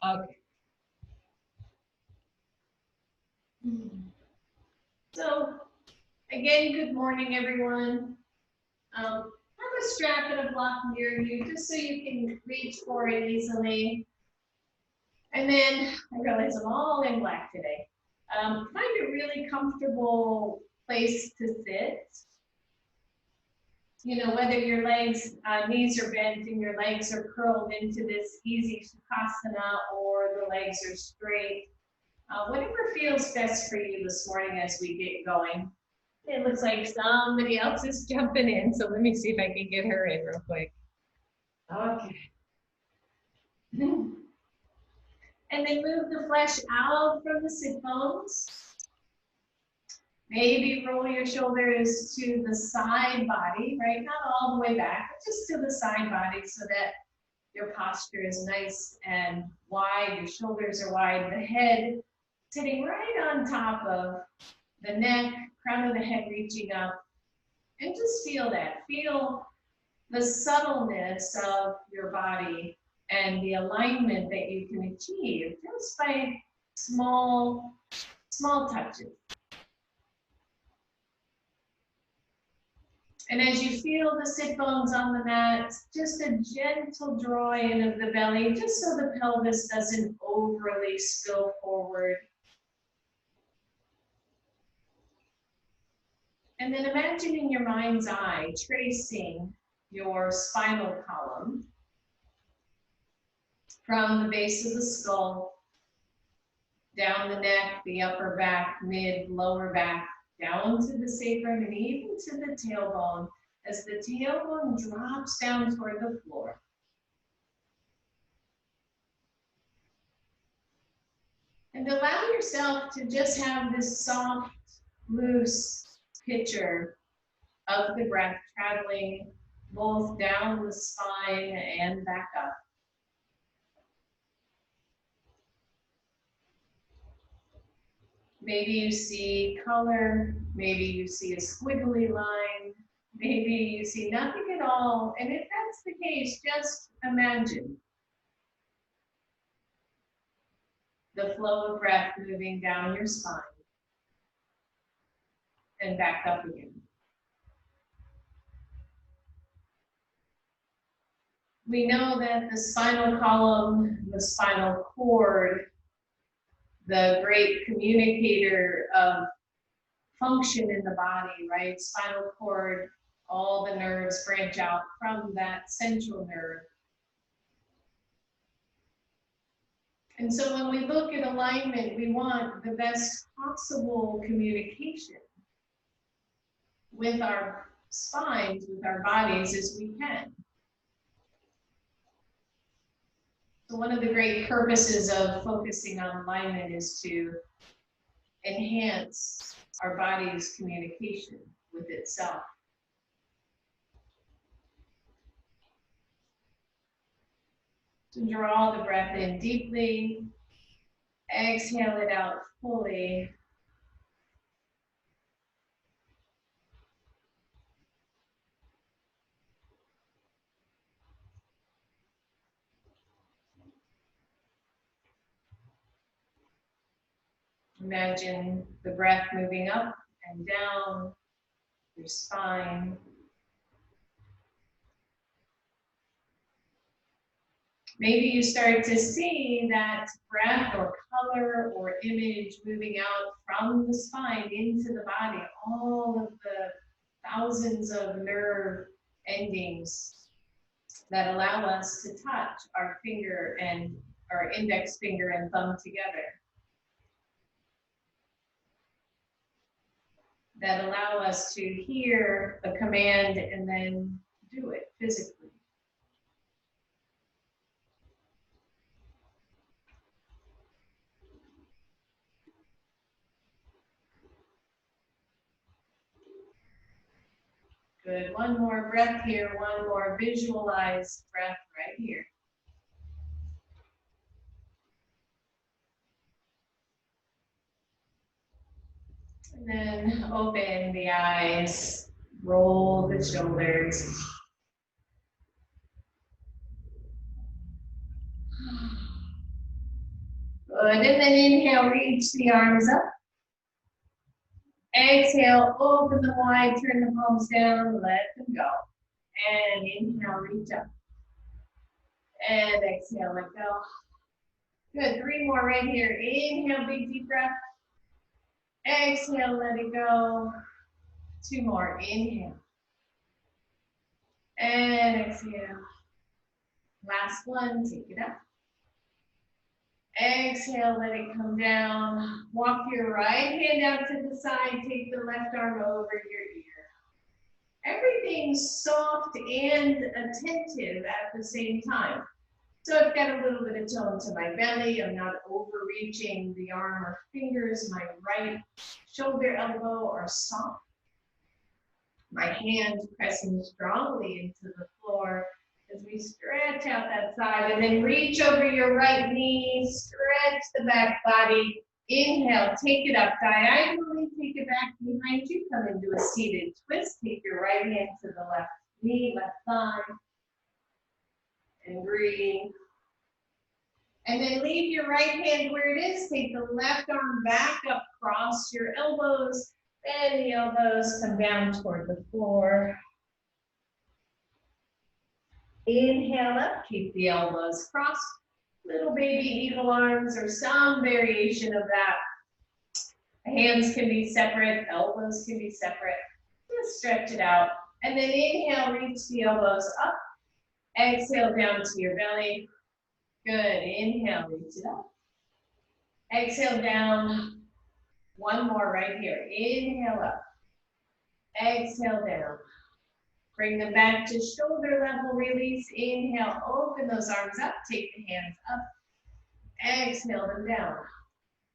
Okay. So, again, good morning, everyone. Have a strap and a block near you just so you can reach for it easily. And then I realize I'm all in black today. Find a really comfortable place to sit. You know, whether your legs, knees are bent and your legs are curled into this easy Sukhasana or the legs are straight. Whatever feels best for you this morning as we get going. It looks like somebody else is jumping in, so let me see if I can get her in real quick. Okay. And then move the flesh out from the sit bones. Maybe roll your shoulders to the side body, right? Not all the way back, but just to the side body so that your posture is nice and wide. Your shoulders are wide. The head sitting right on top of the neck, crown of the head reaching up. And just feel that. Feel the subtleness of your body and the alignment that you can achieve just by small touches. And as you feel the sit bones on the mat, just a gentle draw in of the belly, just so the pelvis doesn't overly spill forward. And then imagine in your mind's eye, tracing your spinal column from the base of the skull, down the neck, the upper back, mid, lower back, down to the sacrum and even to the tailbone as the tailbone drops down toward the floor. And allow yourself to just have this soft, loose picture of the breath traveling both down the spine and back up. Maybe you see color, maybe you see a squiggly line, maybe you see nothing at all. And if that's the case, just imagine the flow of breath moving down your spine and back up again. We know that the spinal column, the spinal cord, the great communicator of function in the body, right? Spinal cord, all the nerves branch out from that central nerve. And so when we look at alignment, we want the best possible communication with our spines, with our bodies as we can. So one of the great purposes of focusing on alignment is to enhance our body's communication with itself. So draw the breath in deeply, exhale it out fully. Imagine the breath moving up and down your spine. Maybe you start to see that breath or color or image moving out from the spine into the body, all of the thousands of nerve endings that allow us to touch our finger and our index finger and thumb together, that allow us to hear the command and then do it physically. Good, one more breath here, one more visualized breath right here. And then open the eyes, roll the shoulders. Good, and then inhale, reach the arms up. Exhale, open them wide, turn the palms down, let them go. And inhale, reach up. And exhale, let go. Good, 3 more right here. Inhale, big deep breath. Exhale, let it go. 2 more, inhale. And exhale. Last one, take it up. Exhale, let it come down. Walk your right hand out to the side. Take the left arm over your ear. Everything's soft and attentive at the same time. So I've got a little bit of tone to my belly. I'm not overreaching the arm or fingers. My right shoulder, elbow are soft. My hands pressing strongly into the floor as we stretch out that side, and then reach over your right knee, stretch the back body. Inhale, take it up diagonally, take it back behind you, come into a seated twist. Take your right hand to the left knee, left thigh, and breathe. And then leave your right hand where it is. Take the left arm back up, cross your elbows, bend the elbows, come down toward the floor. Inhale up, keep the elbows crossed. Little baby eagle arms or some variation of that. Hands can be separate, elbows can be separate. Just stretch it out. And then inhale, reach the elbows up. Exhale down to your belly. Good, inhale, reach it up. Exhale down. 1 more right here. Inhale up. Exhale down. Bring them back to shoulder level, release. Inhale, open those arms up, take the hands up. Exhale them down.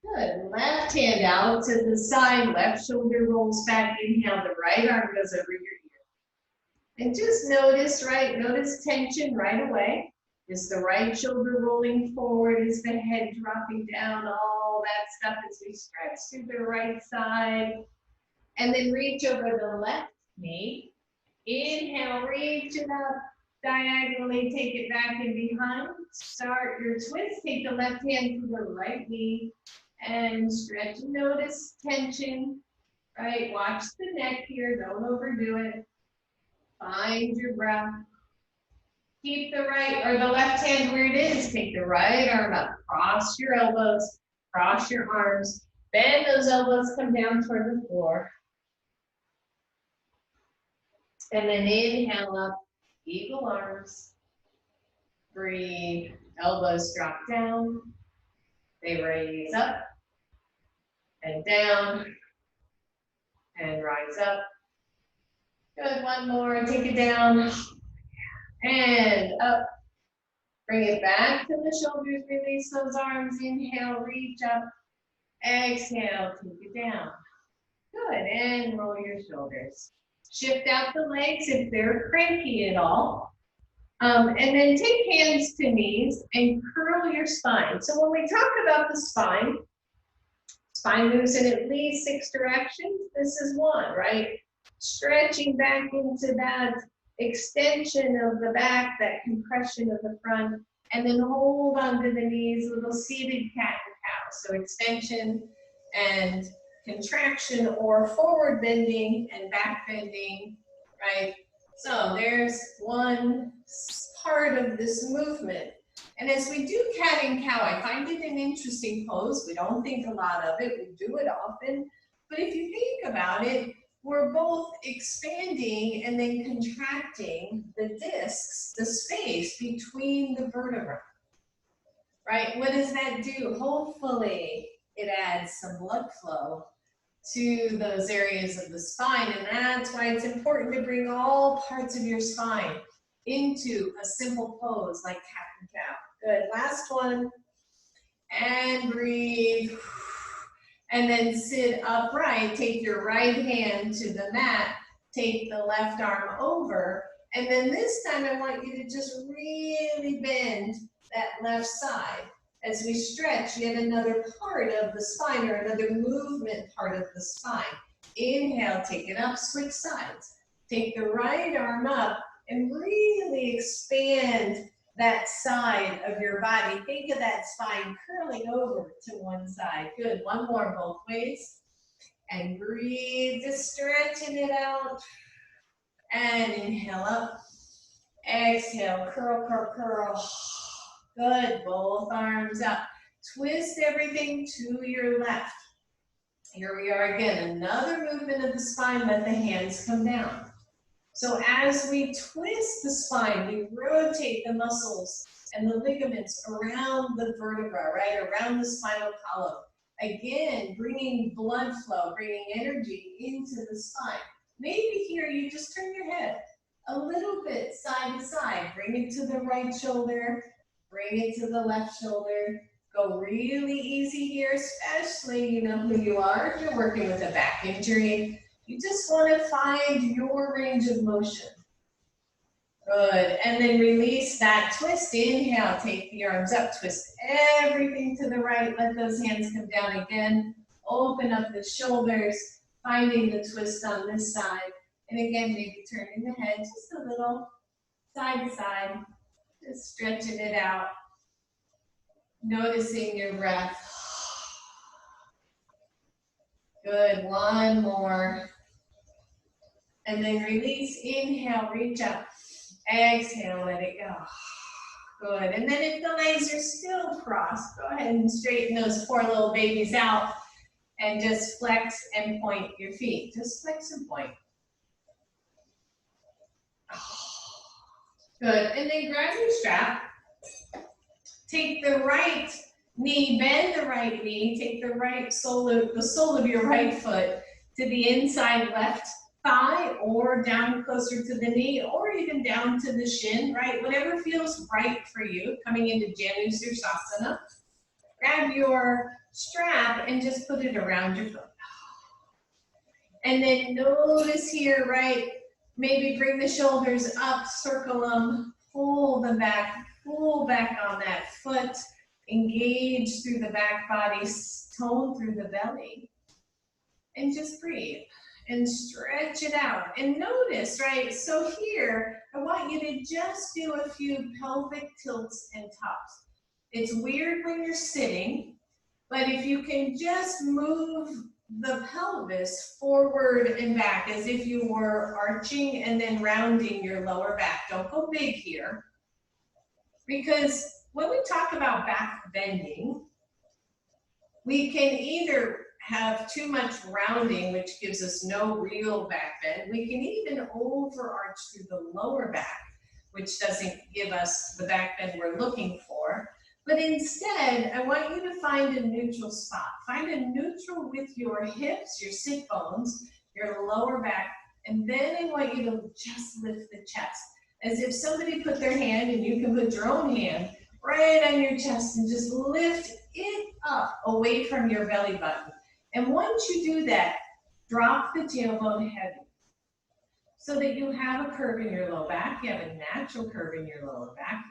Good, left hand out to the side, left shoulder rolls back. Inhale, the right arm goes over your ear. And just notice, right, notice tension right away. Is the right shoulder rolling forward? Is the head dropping down? All that stuff as we stretch to the right side. And then reach over the left knee. Inhale, reach it up, diagonally, take it back and behind. Start your twist, take the left hand to the right knee and stretch. Notice tension, right? Watch the neck here, don't overdo it. Find your breath. Keep the right or the left hand where it is. Take the right arm up, cross your elbows, cross your arms, bend those elbows, come down toward the floor. And then inhale up, eagle arms. Breathe, elbows drop down. They raise up and down and rise up. Good, 1 more, take it down and up. Bring it back to the shoulders, release those arms. Inhale, reach up. Exhale, take it down. Good, and roll your shoulders. Shift out the legs if they're cranky at all. And then take hands to knees and curl your spine. So when we talk about the spine moves in at least 6 directions. This is one, right? Stretching back into that extension of the back, that compression of the front, and then hold onto the knees, little seated cat and cow. So extension and contraction or forward bending and back bending, right? So there's one part of this movement. And as we do cat and cow, I find it an interesting pose. We don't think a lot of it, we do it often. But if you think about it, we're both expanding and then contracting the discs, the space between the vertebrae, right? What does that do? Hopefully it adds some blood flow to those areas of the spine, and that's why it's important to bring all parts of your spine into a simple pose like cat and cow. Good, last one, and breathe, and then sit upright. Take your right hand to the mat, take the left arm over, and then this time I want you to just really bend that left side. As we stretch yet another part of the spine or another movement part of the spine. Inhale, take it up, switch sides. Take the right arm up and really expand that side of your body. Think of that spine curling over to one side. Good, one more both ways. And breathe, just stretching it out. And inhale up. Exhale, curl, curl, curl. Good, both arms up. Twist everything to your left. Here we are again, another movement of the spine, let the hands come down. So as we twist the spine, we rotate the muscles and the ligaments around the vertebra, right, around the spinal column. Again, bringing blood flow, bringing energy into the spine. Maybe here you just turn your head a little bit side to side. Bring it to the right shoulder, bring it to the left shoulder. Go really easy here, especially you know who you are. If you're working with a back injury, you just want to find your range of motion. Good, and then release that twist. Inhale, take the arms up, twist everything to the right. Let those hands come down again. Open up the shoulders, finding the twist on this side. And again, maybe turning the head just a little, side to side, just stretching it out. Noticing your breath. Good, one more. And then release, inhale, reach up. Exhale, let it go. Good, and then if the legs are still crossed, go ahead and straighten those poor little babies out and just flex and point your feet. Just flex and point. Good, and then grab your strap. Take the right knee, bend the right knee, take the sole of your right foot to the inside left thigh or down closer to the knee or even down to the shin, right? Whatever feels right for you, coming into Janu Sirsasana. Grab your strap and just put it around your foot. And then notice here, right? Maybe bring the shoulders up, circle them, pull them back. Pull back on that foot, engage through the back body, tone through the belly, and just breathe and stretch it out. And notice, right, so here, I want you to just do a few pelvic tilts and tucks. It's weird when you're sitting, but if you can just move the pelvis forward and back as if you were arching and then rounding your lower back. Don't go big here. Because when we talk about back bending, we can either have too much rounding, which gives us no real back bend. We can even overarch through the lower back, which doesn't give us the back bend we're looking for. But instead, I want you to find a neutral spot. Find a neutral with your hips, your sit bones, your lower back, and then I want you to just lift the chest. As if somebody put their hand, and you can put your own hand, right on your chest and just lift it up away from your belly button. And once you do that, drop the tailbone heavy so that you have a curve in your low back. You have a natural curve in your lower back.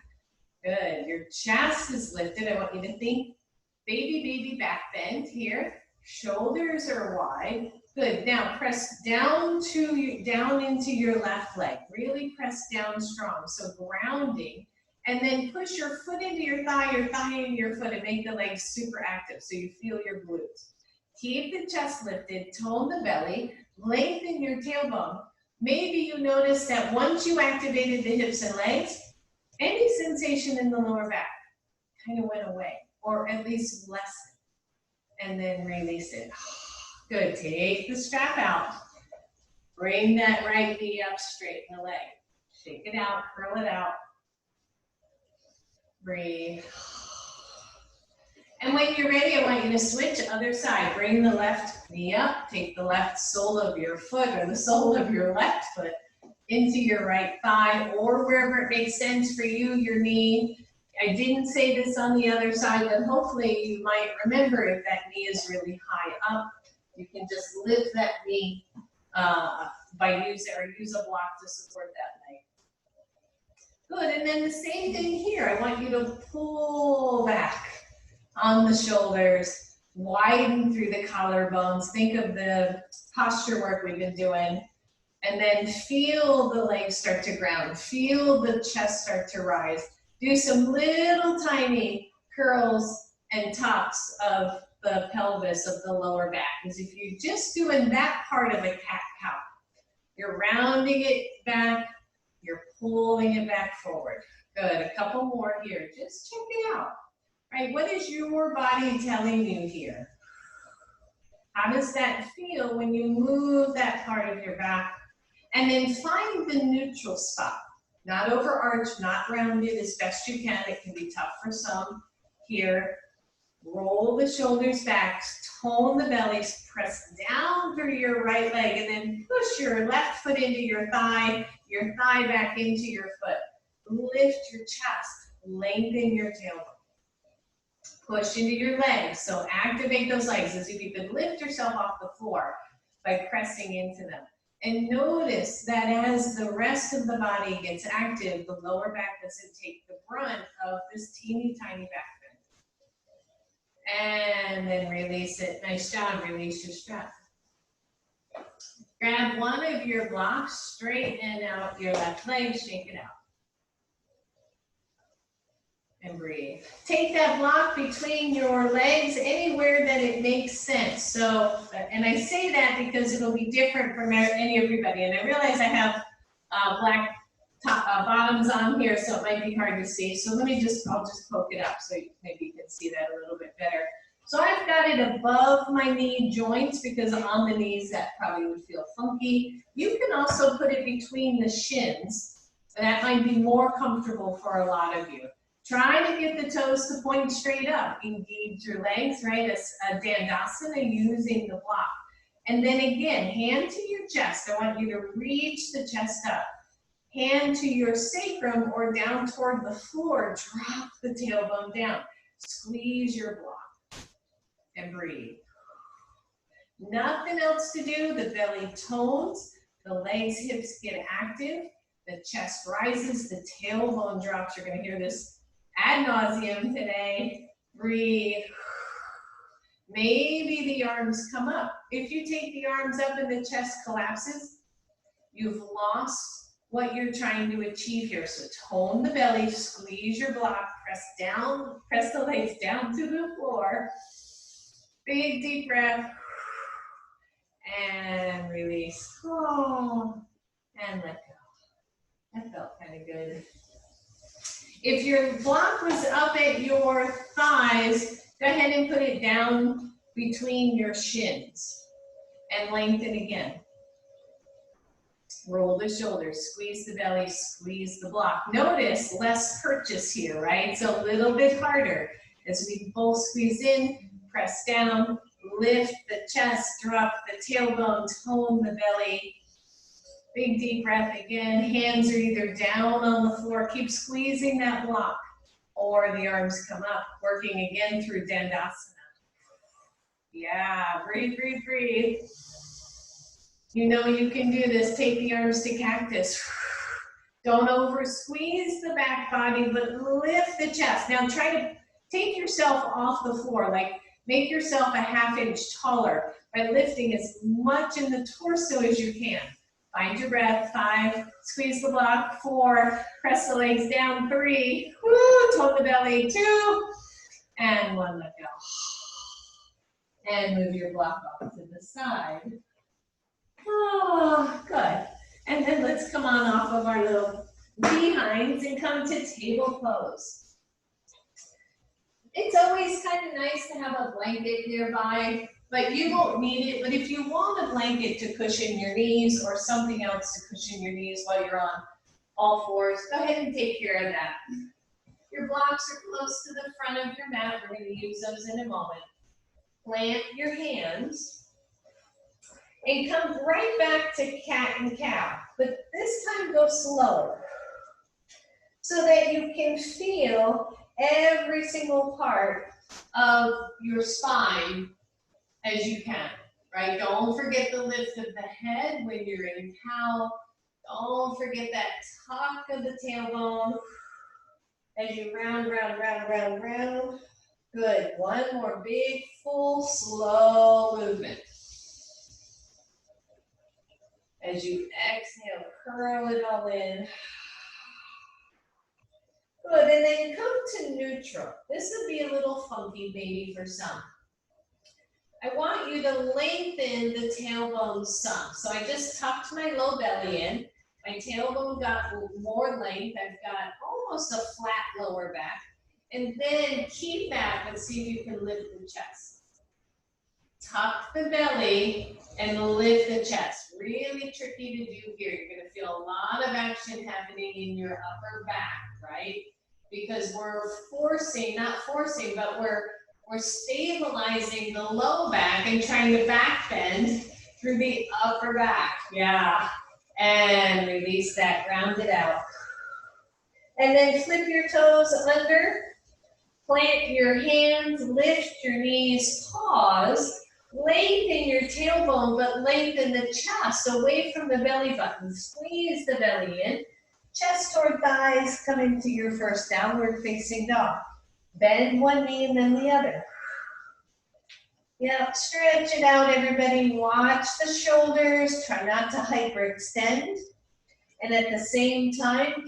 Good. Your chest is lifted. I want you to think baby back bend here. Shoulders are wide. Good, now press down into your left leg. Really press down strong, so grounding. And then push your foot into your thigh into your foot, and make the legs super active so you feel your glutes. Keep the chest lifted, tone the belly, lengthen your tailbone. Maybe you notice that once you activated the hips and legs, any sensation in the lower back kind of went away, or at least lessened. And then release it. Good, take the strap out. Bring that right knee up, straighten the leg. Shake it out, curl it out. Breathe. And when you're ready, I want you to switch other side. Bring the left knee up, take the left sole of your foot or the sole of your left foot into your right thigh or wherever it makes sense for you, your knee. I didn't say this on the other side, but hopefully you might remember if that knee is really high up, you can just lift that knee use a block to support that leg. Good, and then the same thing here. I want you to pull back on the shoulders, widen through the collarbones. Think of the posture work we've been doing. And then feel the legs start to ground. Feel the chest start to rise. Do some little tiny curls and tops of the pelvis of the lower back. Because if you're just doing that part of a cat-cow, you're rounding it back, you're pulling it back forward. Good, a couple more here. Just check it out. Right, what is your body telling you here? How does that feel when you move that part of your back? And then find the neutral spot. Not overarched, not rounded as best you can. It can be tough for some. Here, roll the shoulders back, tone the belly, press down through your right leg, and then push your left foot into your thigh back into your foot. Lift your chest, lengthen your tailbone. Push into your legs, so activate those legs as if you could lift yourself off the floor by pressing into them. And notice that as the rest of the body gets active, the lower back doesn't take the brunt of this teeny tiny back bend. And then release it. Nice job, release your strap. Grab one of your blocks, straighten out your left leg, shake it out. And breathe. Take that block between your legs anywhere that it makes sense. So, and I say that because it'll be different from everybody. And I realize I have black bottoms on here, so it might be hard to see. So I'll just poke it up so maybe you can see that a little bit better. So I've got it above my knee joints because on the knees that probably would feel funky. You can also put it between the shins. That might be more comfortable for a lot of you. Try to get the toes to point straight up. Engage your legs, right? As a dandasana using the block. And then again, hand to your chest. I want you to reach the chest up. Hand to your sacrum or down toward the floor. Drop the tailbone down. Squeeze your block. And breathe. Nothing else to do. The belly tones. The legs, hips get active. The chest rises. The tailbone drops. You're going to hear this ad nauseum today. Breathe. Maybe the arms come up. If you take the arms up and the chest collapses, you've lost what you're trying to achieve here. So tone the belly, squeeze your block, press down, press the legs down to the floor. Big deep breath. And release. Oh, and let go. That felt kind of good. If your block was up at your thighs, go ahead and put it down between your shins and lengthen again. Roll the shoulders, squeeze the belly, squeeze the block. Notice less purchase here, right? So a little bit harder as we both squeeze in, press down, lift the chest, drop the tailbone, tone the belly. Big deep breath again. Hands are either down on the floor. Keep squeezing that block. Or the arms come up. Working again through Dandasana. Yeah, breathe, breathe, breathe. You know you can do this. Take the arms to cactus. Don't over squeeze the back body, but lift the chest. Now try to take yourself off the floor. Like make yourself a ½ inch taller by lifting as much in the torso as you can. Find your breath. 5, squeeze the block. 4, press the legs down. 3, woo, tone the belly. 2, and 1, let go. And move your block off to the side. Oh, good. And then let's come on off of our little behinds and come to table pose. It's always kind of nice to have a blanket nearby. But you won't need it, but if you want a blanket to cushion your knees or something else to cushion your knees while you're on all fours, go ahead and take care of that. Your blocks are close to the front of your mat. We're going to use those in a moment. Plant your hands and come right back to cat and cow, but this time go slower so that you can feel every single part of your spine as you can, right? Don't forget the lift of the head when you're in cow. Don't forget that tuck of the tailbone as you round, round, round, round, round. Good. One more big, full, slow movement. As you exhale, curl it all in. Good, and then come to neutral. This would be a little funky maybe for some. I want you to lengthen the tailbone some. So I just tucked my low belly in. My tailbone got more length. I've got almost a flat lower back. And then keep that, but see if you can lift the chest. Tuck the belly and lift the chest. Really tricky to do here. You're going to feel a lot of action happening in your upper back, right? Because we're forcing, not forcing, but we're stabilizing the low back and trying to back bend through the upper back. Yeah. And release that, ground it out. And then flip your toes under. Plant your hands, lift your knees, pause, lengthen your tailbone, but lengthen the chest away from the belly button. Squeeze the belly in, chest toward thighs, come into your first downward facing dog. Bend one knee and then the other. Yep, stretch it out, everybody. Watch the shoulders, try not to hyperextend. And at the same time,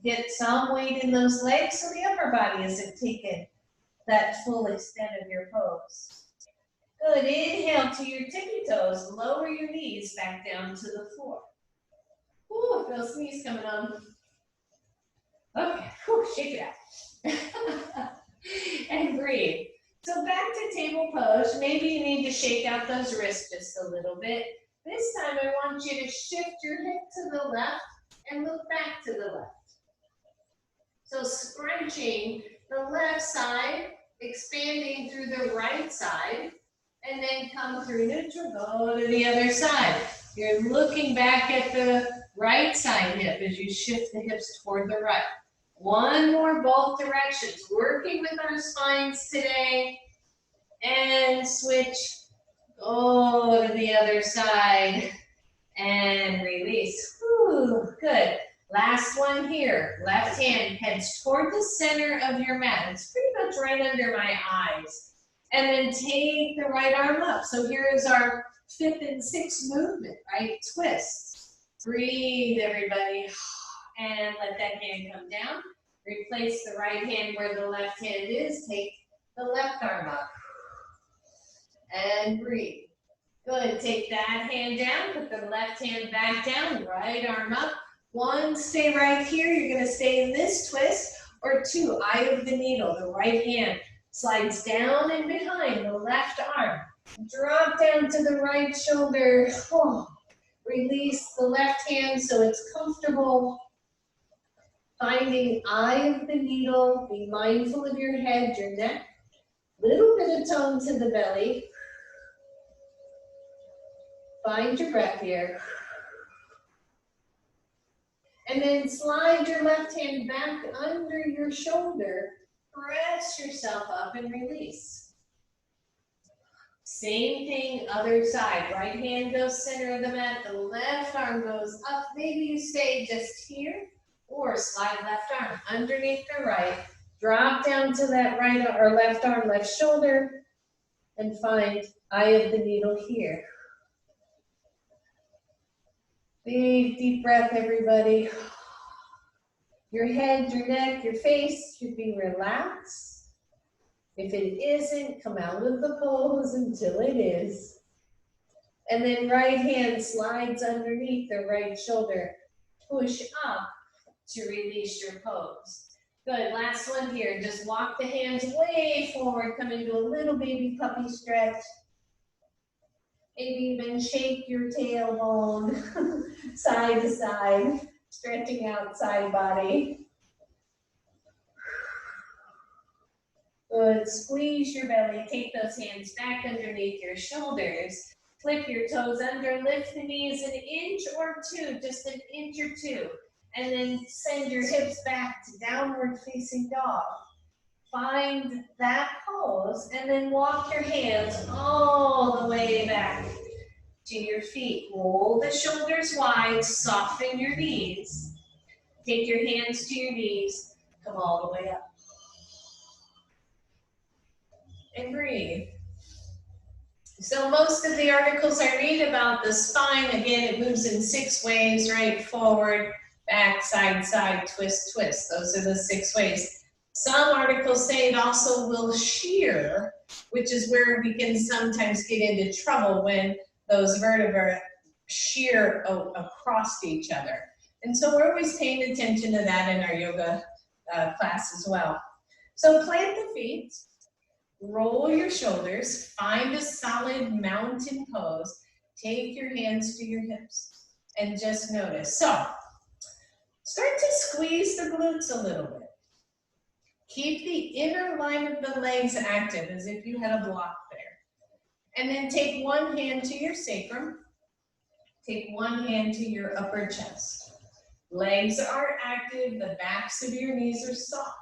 get some weight in those legs so the upper body isn't taking that full extent of your pose. Good, inhale to your tippy toes, lower your knees back down to the floor. Ooh, I feel a sneeze coming on. Okay, whew, shake it out. And breathe. So back to table pose, maybe you need to shake out those wrists just a little bit. This time I want you to shift your hip to the left and look back to the left. So scrunching the left side, expanding through the right side, and then come through neutral, go to the other side. You're looking back at the right side hip as you shift the hips toward the right. One more, both directions. Working with our spines today. And switch, go to the other side. And release. Whew, good. Last one here. Left hand heads toward the center of your mat. It's pretty much right under my eyes. And then take the right arm up. So here is our 5th and 6th movement, right? Twist. Breathe, everybody. And let that hand come down. Replace the right hand where the left hand is. Take the left arm up. And breathe. Good. Take that hand down. Put the left hand back down. Right arm up. 1, stay right here. You're going to stay in this twist. Or 2, eye of the needle. The right hand slides down and behind the left arm. Drop down to the right shoulder. Oh. Release the left hand so it's comfortable. Finding eye of the needle. Be mindful of your head, your neck. Little bit of tone to the belly. Find your breath here. And then slide your left hand back under your shoulder. Press yourself up and release. Same thing, other side. Right hand goes center of the mat. The left arm goes up. Maybe you stay just here. Or slide left arm underneath the right. Drop down to that right or left arm, left shoulder. And find eye of the needle here. Big, deep breath, everybody. Your head, your neck, your face should be relaxed. If it isn't, come out of the pose until it is. And then right hand slides underneath the right shoulder. Push up to release your pose. Good, last one here. Just walk the hands way forward. Come into a little baby puppy stretch. Maybe even shake your tailbone side to side, stretching out side body. Good, squeeze your belly, take those hands back underneath your shoulders. Flip your toes under, lift the knees 1 inch or 2, just 1 inch or 2. And then send your hips back to downward facing dog. Find that pose and then walk your hands all the way back to your feet. Roll the shoulders wide, soften your knees. Take your hands to your knees, come all the way up. And breathe. So most of the articles I read about the spine, again, it moves in 6 ways, right? Forward, back, side, side, twist, twist. Those are the 6 ways. Some articles say it also will shear, which is where we can sometimes get into trouble when those vertebrae shear across each other. And so we're always paying attention to that in our yoga class as well. So plant the feet, roll your shoulders, find a solid mountain pose, take your hands to your hips, and just notice. So start to squeeze the glutes a little bit. Keep the inner line of the legs active as if you had a block there. And then take one hand to your sacrum, take one hand to your upper chest. Legs are active, the backs of your knees are soft.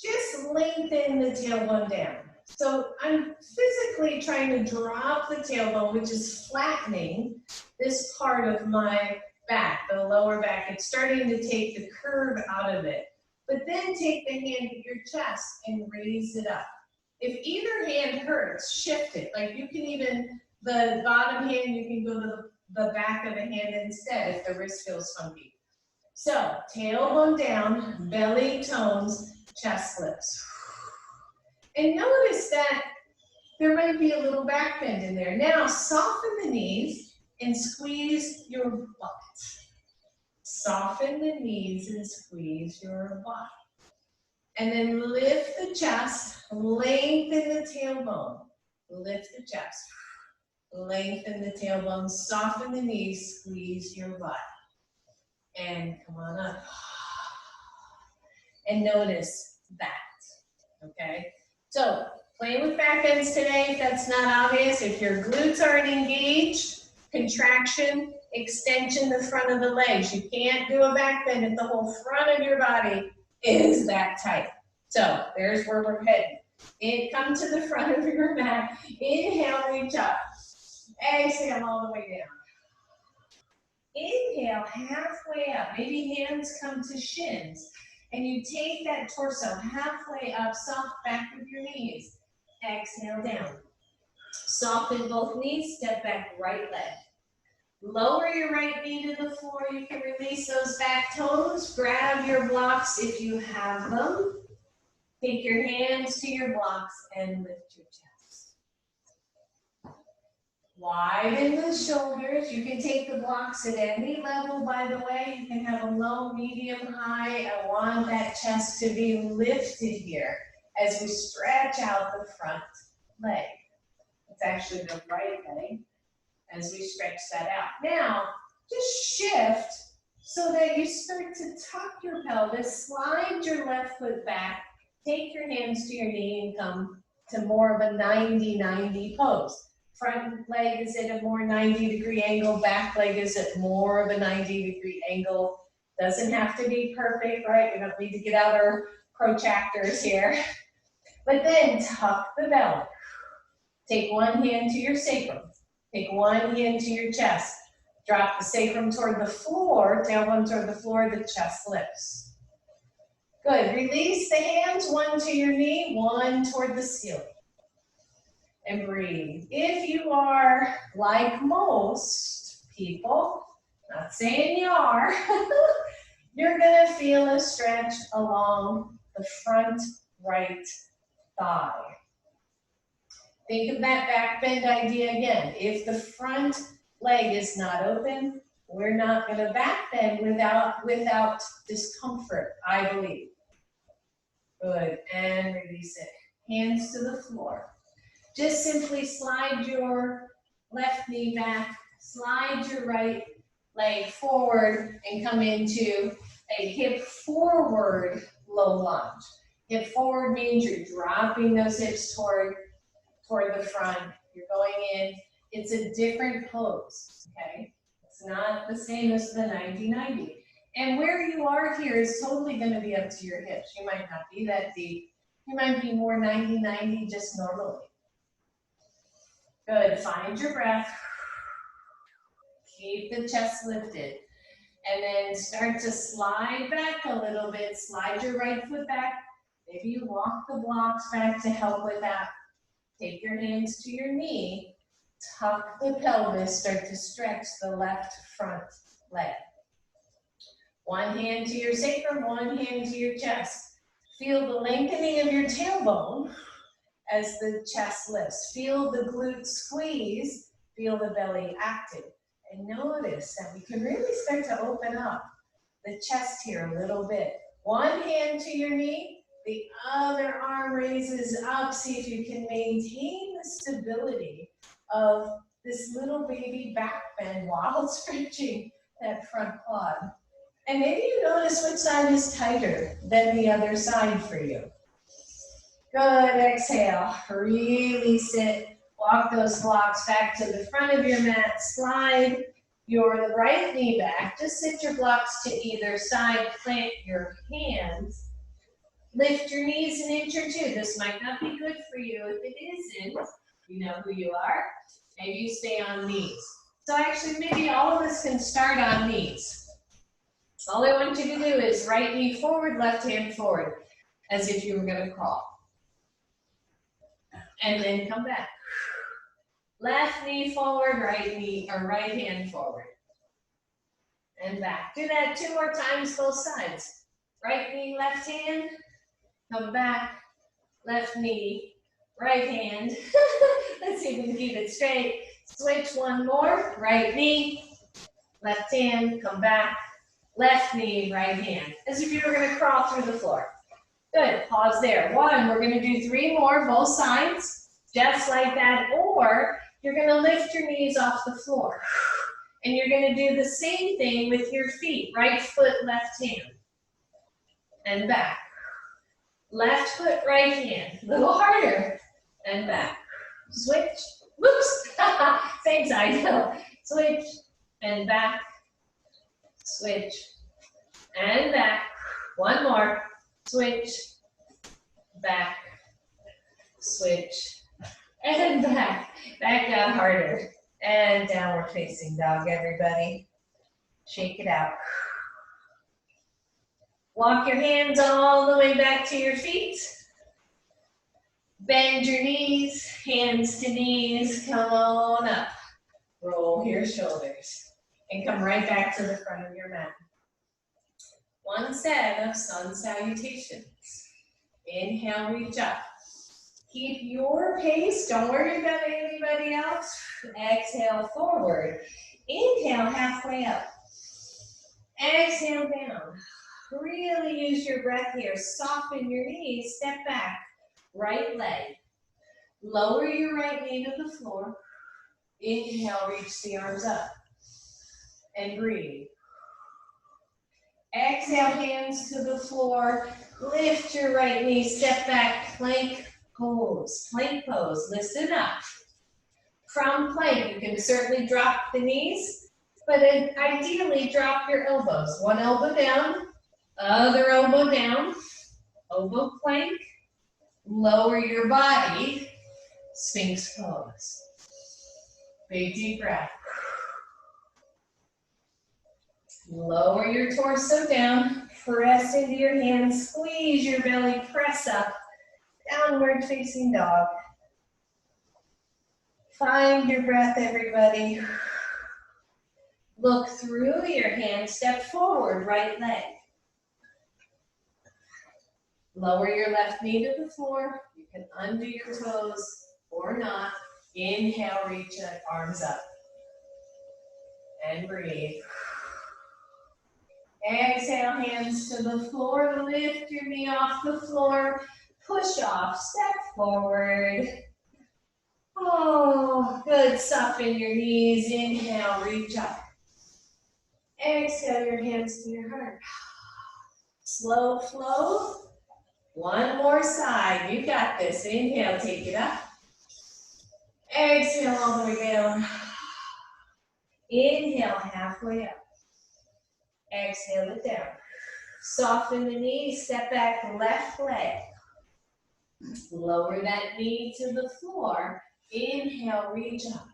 Just lengthen the tailbone down. So I'm physically trying to drop the tailbone, which is flattening this part of my back, the lower back. It's starting to take the curve out of it. But then take the hand to your chest and raise it up. If either hand hurts, shift it. Like you can even, the bottom hand, you can go to the back of the hand instead if the wrist feels funky. So tailbone down, belly tones, chest lifts. And notice that there might be a little back bend in there. Now soften the knees and squeeze your butt. Soften the knees and squeeze your butt. And then lift the chest, lengthen the tailbone. Lift the chest, lengthen the tailbone, soften the knees, squeeze your butt. And come on up. And notice that, okay? So play with back bends today if that's not obvious. If your glutes aren't engaged, contraction, extension the front of the legs. You can't do a back bend if the whole front of your body is that tight. So there's where we're heading. Come to the front of your mat. Inhale, reach up. Exhale all the way down. Inhale, halfway up. Maybe hands come to shins. And you take that torso halfway up, soft back with your knees. Exhale down. Soften both knees, step back right leg. Lower your right knee to the floor. You can release those back toes. Grab your blocks if you have them. Take your hands to your blocks and lift your chest. Widen the shoulders. You can take the blocks at any level, by the way. You can have them low, medium, high. I want that chest to be lifted here as we stretch out the front leg. It's actually the right leg as we stretch that out. Now, just shift so that you start to tuck your pelvis, slide your left foot back, take your hands to your knee and come to more of a 90-90 pose. Front leg is at a more 90-degree angle, back leg is at more of a 90-degree angle. Doesn't have to be perfect, right? We don't need to get out our protractors here. But then tuck the belly. Take one hand to your sacrum. Take one hand to your chest. Drop the sacrum toward the floor, tailbone toward the floor, the chest lifts. Good, release the hands, one to your knee, one toward the ceiling. And breathe. If you are like most people, not saying you are, you're gonna feel a stretch along the front right thigh. Think of that back bend idea again. If the front leg is not open, we're not gonna back bend without discomfort, I believe. Good, and release it. Hands to the floor. Just simply slide your left knee back, slide your right leg forward, and come into a hip forward low lunge. Hip forward means you're dropping those hips toward the front. You're going in. It's a different pose, okay? It's not the same as the 90-90. And where you are here is totally going to be up to your hips. You might not be that deep. You might be more 90-90 just normally. Good, find your breath. Keep the chest lifted. And then start to slide back a little bit. Slide your right foot back. Maybe you walk the blocks back to help with that. Take your hands to your knee. Tuck the pelvis. Start to stretch the left front leg. One hand to your sacrum, one hand to your chest. Feel the lengthening of your tailbone as the chest lifts. Feel the glutes squeeze, feel the belly active. And notice that we can really start to open up the chest here a little bit. One hand to your knee, the other arm raises up. See if you can maintain the stability of this little baby back bend while stretching that front quad. And maybe you notice which side is tighter than the other side for you. Good, exhale, really sit. Walk those blocks back to the front of your mat. Slide your right knee back. Just sit your blocks to either side. Plant your hands. Lift your knees an inch or two. This might not be good for you. If it isn't, you know who you are. Maybe you stay on knees. So actually, maybe all of us can start on knees. All I want you to do is right knee forward, left hand forward, as if you were going to crawl. And then come back. Left knee forward, right knee, or right hand forward. And back. Do that 2 more times, both sides. Right knee, left hand. Come back. Left knee, right hand. Let's see if we can keep it straight. Switch one more. Right knee, left hand, come back. Left knee, right hand. As if you were going to crawl through the floor. Good. Pause there. 1, we're going to do 3 more, both sides. Just like that. Or you're going to lift your knees off the floor. And you're going to do the same thing with your feet. Right foot, left hand. And back. Left foot, right hand. A little harder. And back. Switch. Whoops. Same side. No. Switch. And back. Switch. And back. 1 more. Switch. Back. Switch. And back. Back got harder. And downward facing dog, everybody. Shake it out. Walk your hands all the way back to your feet. Bend your knees, hands to knees, come on up. Roll your shoulders and come right back to the front of your mat. 1 set of sun salutations. Inhale, reach up. Keep your pace, don't worry about anybody else. Exhale, forward. Inhale, halfway up. Exhale, down. Really use your breath here. Soften your knees, step back. Right leg. Lower your right knee to the floor. Inhale, reach the arms up. And breathe. Exhale, hands to the floor. Lift your right knee, step back, plank pose. Plank pose, listen up. From plank, you can certainly drop the knees, but ideally drop your elbows. 1 elbow down, other elbow down, oval plank. Lower your body, Sphinx pose. Big deep breath. Lower your torso down, press into your hands, squeeze your belly, press up, downward facing dog. Find your breath, everybody. Look through your hands, step forward, right leg. Lower your left knee to the floor. You can undo your toes or not. Inhale, reach your arms up. And breathe. Exhale, hands to the floor. Lift your knee off the floor. Push off, step forward. Oh, good. Soften your knees. Inhale, reach up. Exhale, your hands to your heart. Slow flow. 1 more side. You got this. Inhale, take it up. Exhale all the way down. Inhale, halfway up. Exhale it down. Soften the knees. Step back, left leg. Lower that knee to the floor. Inhale, reach up.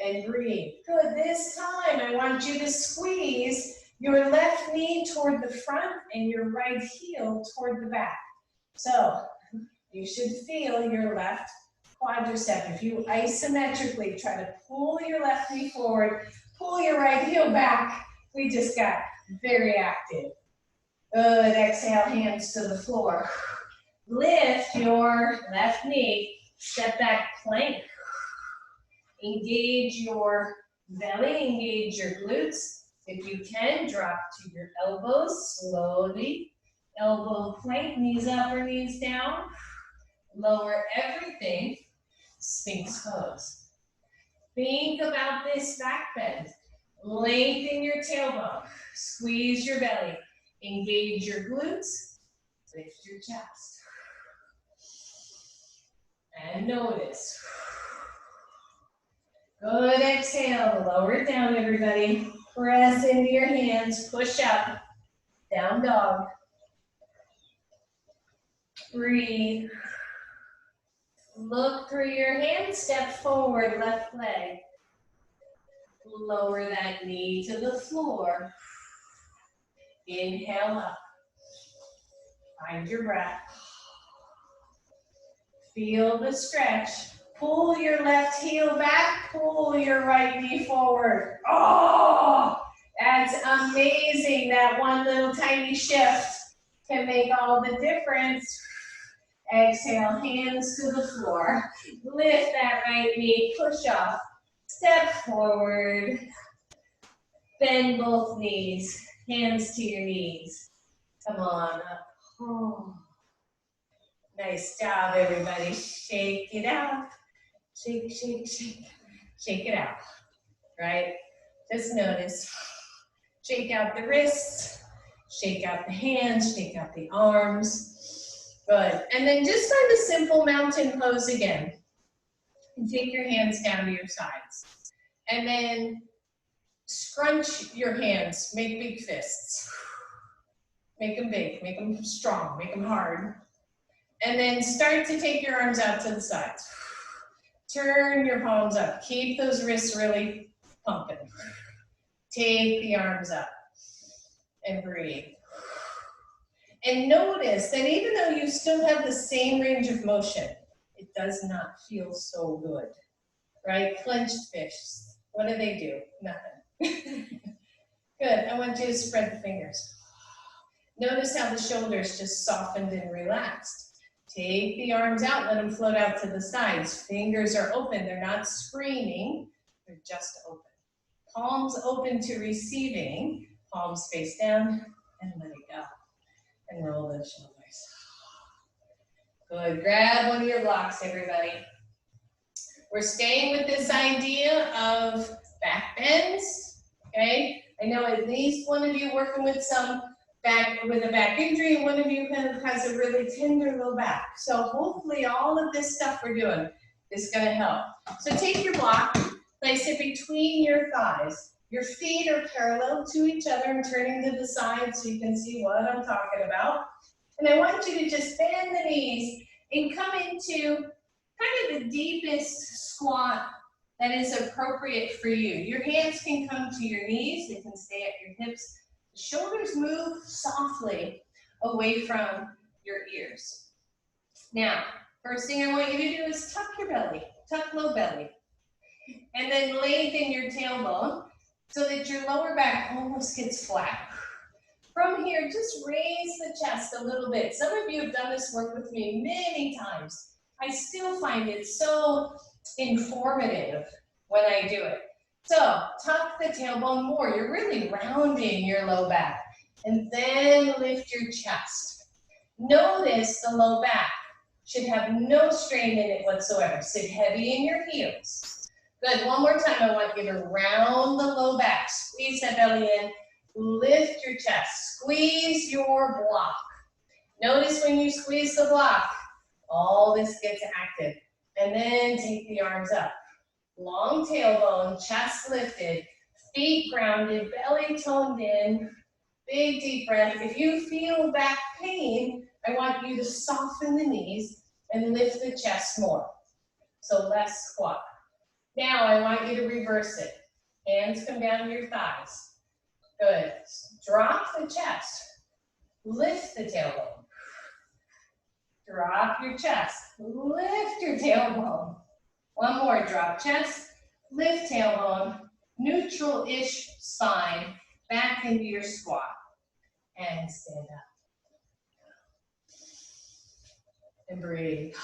And breathe. Good. This time, I want you to squeeze your left knee toward the front and your right heel toward the back. So, you should feel your left quadricep. If you isometrically try to pull your left knee forward, pull your right heel back, we just got Very active. Good, exhale, hands to the floor. Lift your left knee, step back plank. Engage your belly, engage your glutes. If you can, drop to your elbows slowly. Elbow plank, knees up or knees down. Lower everything, Sphinx pose. Think about this back bend. Lengthen your tailbone, squeeze your belly, engage your glutes, lift your chest. And notice. Good, exhale, lower it down, everybody. Press into your hands, push up, down dog. Breathe. Look through your hands, step forward, left leg. Lower that knee to the floor. Inhale up. Find your breath. Feel the stretch. Pull your left heel back, pull your right knee forward. Oh, that's amazing. That one little tiny shift can make all the difference. Exhale, hands to the floor. Lift that right knee, push up. Step forward. Bend both knees, hands to your knees. Come on up. Oh. Nice job, everybody. Shake it out. Shake, shake, shake. Shake it out, right? Just notice. Shake out the wrists. Shake out the hands. Shake out the arms. Good. And then just find a simple mountain pose again. And take your hands down to your sides. And then scrunch your hands. Make big fists. Make them big. Make them strong. Make them hard. And then start to take your arms out to the sides. Turn your palms up. Keep those wrists really pumping. Take the arms up and breathe. And notice that even though you still have the same range of motion, it does not feel so good, right? Clenched fists, what do? Nothing. Good, I want you to spread the fingers. Notice how the shoulders just softened and relaxed. Take the arms out, let them float out to the sides. Fingers are open, they're not screaming, they're just open. Palms open to receiving, palms face down, and let it go. And roll those shoulders. Good, grab one of your blocks, everybody. We're staying with this idea of back bends, okay? I know at least one of you working with a back injury, and one of you kind of has a really tender low back. So hopefully all of this stuff we're doing is gonna help. So take your block, place it between your thighs. Your feet are parallel to each other and turning to the side so you can see what I'm talking about. And I want you to just bend the knees and come into kind of the deepest squat that is appropriate for you. Your hands can come to your knees, they can stay at your hips. The shoulders move softly away from your ears. Now, first thing I want you to do is tuck your belly, tuck low belly. And then lengthen your tailbone so that your lower back almost gets flat. From here, just raise the chest a little bit. Some of you have done this work with me many times. I still find it so informative when I do it. So tuck the tailbone more. You're really rounding your low back. And then lift your chest. Notice the low back should have no strain in it whatsoever. Sit heavy in your heels. Good, one more time. I want you to round the low back. Squeeze that belly in. Lift your chest. Squeeze your block. Notice when you squeeze the block, all this gets active. And then take the arms up. Long tailbone, chest lifted, feet grounded, belly toned in. Big deep breath. If you feel back pain, I want you to soften the knees and lift the chest more. So less squat. Now I want you to reverse it. Hands come down to your thighs. Good. Drop the chest. Lift the tailbone. Drop your chest. Lift your tailbone. One more. Drop chest. Lift tailbone. Neutral-ish spine. back into your squat. And stand up. And breathe.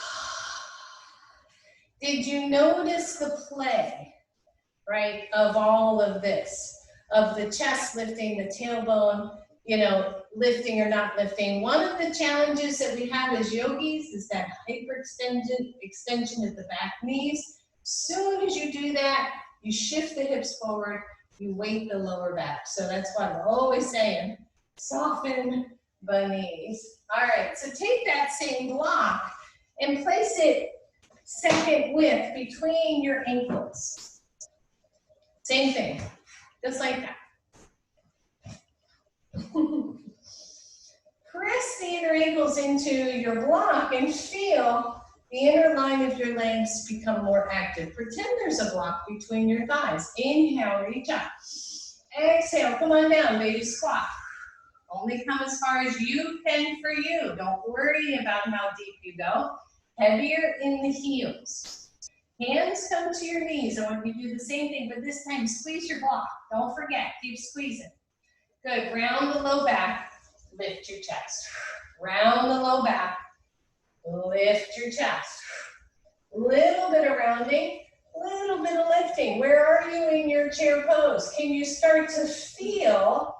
Did you notice the play, right, of all of this? Of the chest lifting, the tailbone, you know, lifting or not lifting. One of the challenges that we have as yogis is that extension of the back knees. Soon as you do that, you shift the hips forward, you weight the lower back. So that's why we're always saying, soften the knees. All right, so take that same block and place it second width between your ankles. Same thing, just like that. Press the inner ankles into your block and feel the inner line of your legs become more active. Pretend there's a block between your thighs. Inhale, reach up. Exhale, come on down, baby squat. Only come as far as you can for you. Don't worry about how deep you go. Heavier in the heels. Hands come to your knees. I want you to do the same thing, but this time squeeze your block. Don't forget, keep squeezing. Good, round the low back, lift your chest. Round the low back, lift your chest. Little bit of rounding, little bit of lifting. Where are you in your chair pose? Can you start to feel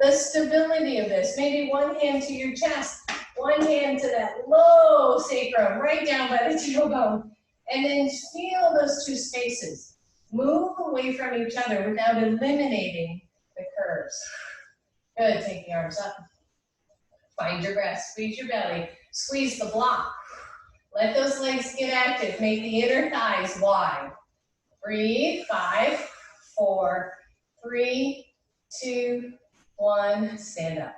the stability of this? Maybe one hand to your chest, one hand to that low sacrum, right down by the tailbone. And then feel those two spaces. Move away from each other without eliminating the curves. Good, take the arms up. Find your breath, squeeze your belly, squeeze the block. Let those legs get active. Make the inner thighs wide. Breathe, 5, 4, 3, 2, 1. Stand up.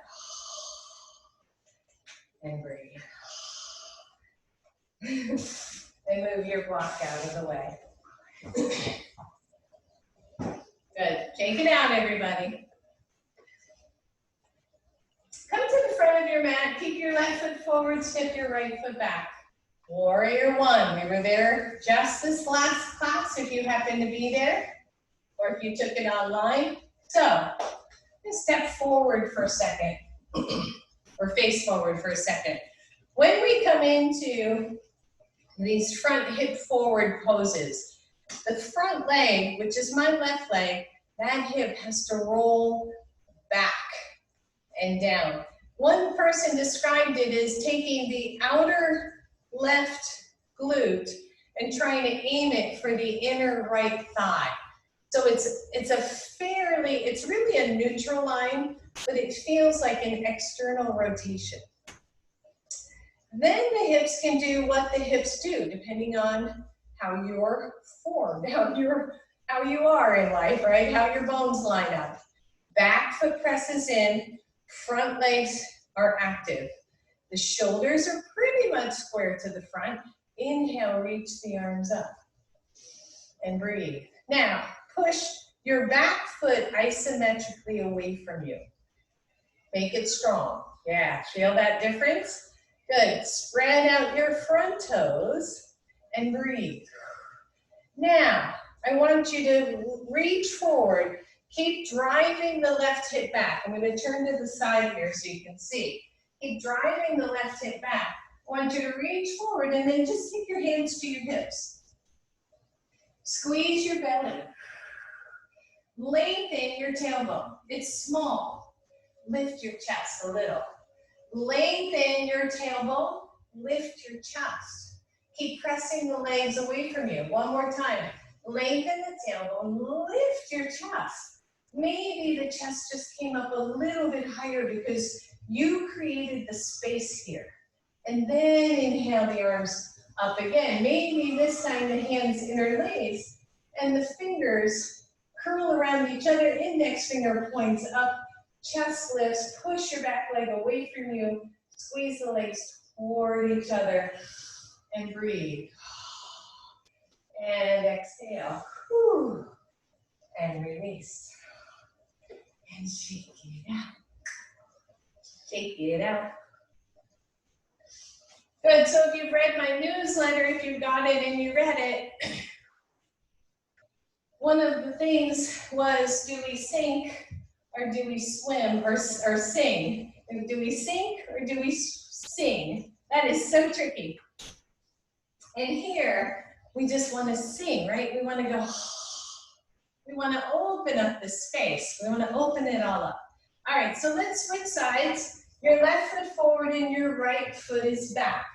And breathe. And move your block out of the way. Good. Shake it out, everybody. Come to the front of your mat. Keep your left foot forward. Step your right foot back. Warrior one. We were there just this last class if you happen to be there, or if you took it online. So, just step forward for a second, or face forward for a second. When we come into these front hip forward poses, the front leg, which is my left leg, that hip has to roll back and down. One person described it as taking the outer left glute and trying to aim it for the inner right thigh. So it's really a neutral line, but it feels like an external rotation. Then the hips can do what the hips do, depending on how you're formed, how you are in life, right? How your bones line up. Back foot presses in, front legs are active. The shoulders are pretty much square to the front. Inhale, reach the arms up. And breathe. Now, push your back foot isometrically away from you. Make it strong. Yeah, feel that difference? Good. Spread out your front toes and breathe. Now, I want you to reach forward. Keep driving the left hip back. I'm going to turn to the side here so you can see. Keep driving the left hip back. I want you to reach forward and then just take your hands to your hips. Squeeze your belly. Lengthen your tailbone. It's small. Lift your chest a little. Lengthen your tailbone. Lift your chest. Keep pressing the legs away from you. One more time. Lengthen the tailbone. Lift your chest. Maybe the chest just came up a little bit higher because you created the space here. And then inhale the arms up again. Maybe this time the hands interlace and the fingers curl around each other. Index finger points up, chest lifts, push your back leg away from you, squeeze the legs toward each other, and breathe. And exhale. Whew. And release. And shake it out. Shake it out. Good, so if you've read my newsletter, if you got it and you read it, one of the things was, do we sync or do we swim or sing? Do we sink or do we sing? That is so tricky. And here, we just want to sing, right? We want to go, we want to open up the space. We want to open it all up. All right, so let's switch sides. Your left foot forward and your right foot is back.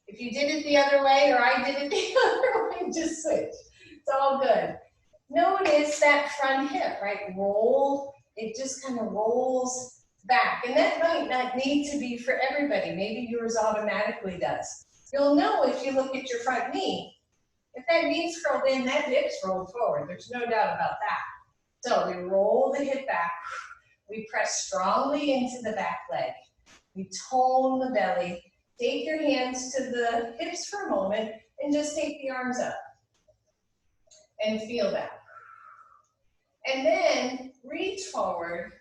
If you did it the other way or I did it the other way, just switch. It's all good. Notice that front hip, right? Roll, it just kind of rolls back. And that might not need to be for everybody. Maybe yours automatically does. You'll know if you look at your front knee. If that knee's curled in, that hip's rolled forward. There's no doubt about that. So we roll the hip back. We press strongly into the back leg. We tone the belly. Take your hands to the hips for a moment and just take the arms up. And feel that. And then reach forward.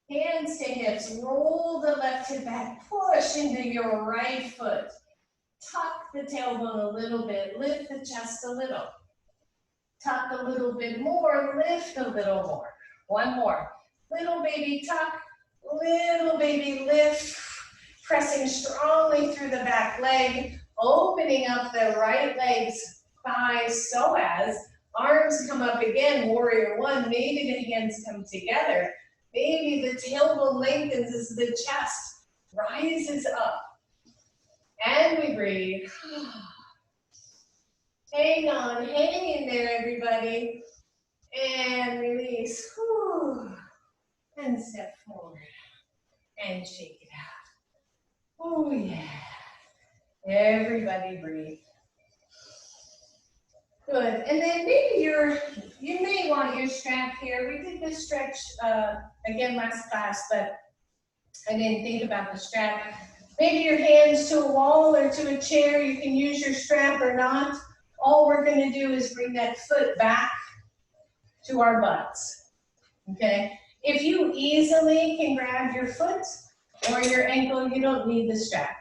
Hands to hips. Roll the left hip back. Push into your right foot. Tuck the tailbone a little bit, lift the chest a little. Tuck a little bit more, lift a little more. One more. Little baby tuck, little baby lift. Pressing strongly through the back leg, opening up the right leg's thighs so as arms come up again, warrior one. Maybe the hands come together. Maybe the tailbone lengthens as the chest rises up. And we breathe. Hang on, hang in there, everybody. And release. And step forward. And shake it out. Oh, yeah. Everybody breathe. Good. And then maybe you may want your strap here. We did this stretch again last class, but I didn't think about the strap. Maybe your hands to a wall or to a chair. You can use your strap or not. All we're going to do is bring that foot back to our butts. Okay? If you easily can grab your foot or your ankle, you don't need the strap.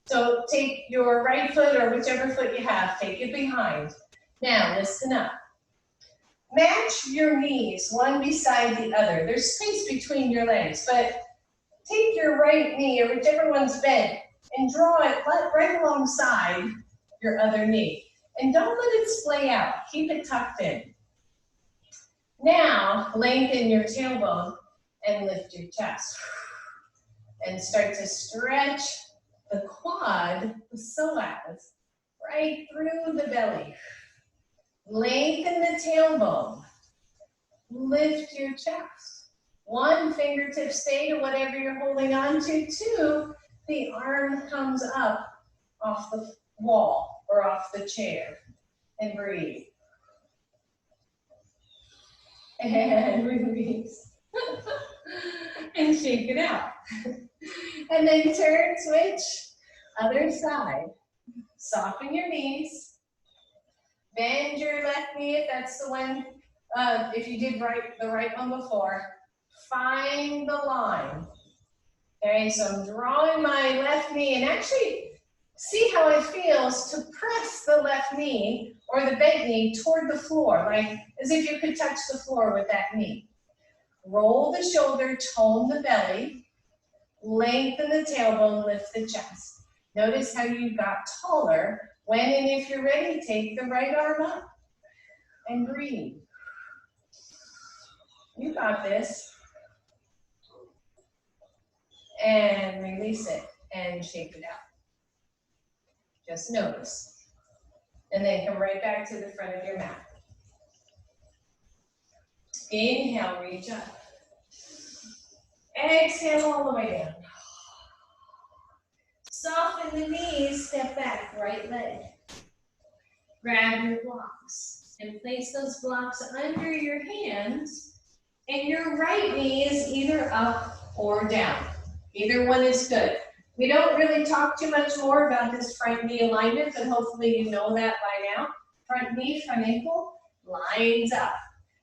So take your right foot or whichever foot you have, take it behind. Now listen up. Match your knees one beside the other. There's space between your legs, but take your right knee or whichever one's bent and draw it right alongside your other knee. And don't let it splay out. Keep it tucked in. Now, lengthen your tailbone and lift your chest. And start to stretch the quad, the psoas, right through the belly. Lengthen the tailbone. Lift your chest. One, fingertip stay to whatever you're holding on to. Two, the arm comes up off the wall or off the chair. And breathe. And release. And shake it out. And then turn, switch, other side. Soften your knees. Bend your left knee if that's the one, if you did the right one before. Find the line. Okay, so I'm drawing my left knee and actually see how it feels to press the left knee or the bent knee toward the floor, like as if you could touch the floor with that knee. Roll the shoulder, tone the belly, lengthen the tailbone, lift the chest. Notice how you got taller. When and if you're ready, take the right arm up and breathe. You got this. And release it and shake it out. Just notice. And then come right back to the front of your mat. Inhale, reach up. Exhale all the way down. Soften the knees, step back, right leg. Grab your blocks and place those blocks under your hands. And your right knee is either up or down. Either one is good. We don't really talk too much more about this front knee alignment, but hopefully you know that by now. Front knee, front ankle, lines up.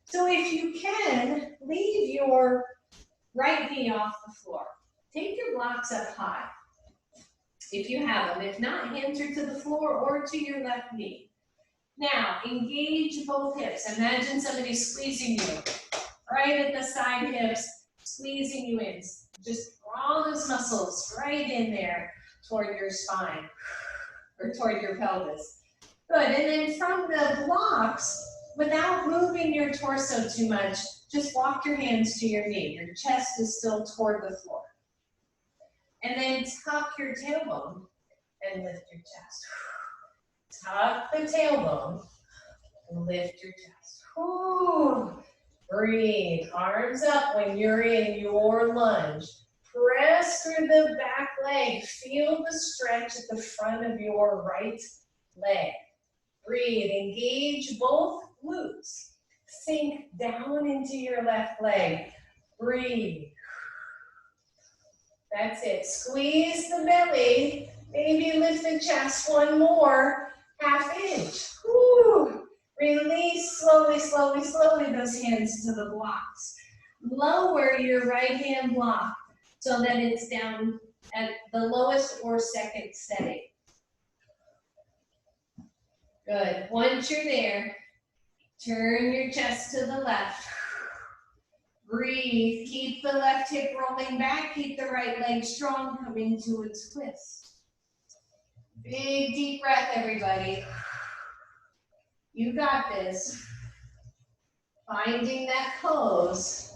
So if you can, leave your right knee off the floor. Take your blocks up high, if you have them. If not, hands are to the floor or to your left knee. Now, engage both hips. Imagine somebody squeezing you. right at the side hips, squeezing you in. Just draw those muscles right in there toward your spine or toward your pelvis. Good, and then from the blocks, without moving your torso too much, just walk your hands to your knee. Your chest is still toward the floor. And then tuck your tailbone and lift your chest. Tuck the tailbone and lift your chest. Ooh. Breathe, arms up when you're in your lunge. Press through the back leg. Feel the stretch at the front of your right leg. Breathe, engage both glutes. Sink down into your left leg. Breathe. That's it. Squeeze the belly. Maybe lift the chest one more half inch. Woo. Release slowly, slowly, slowly those hands to the blocks. Lower your right hand block so that it's down at the lowest or second setting. Good. Once you're there, turn your chest to the left. Breathe. Keep the left hip rolling back. Keep the right leg strong, coming to its twist. Big deep breath, everybody. You got this. Finding that pose.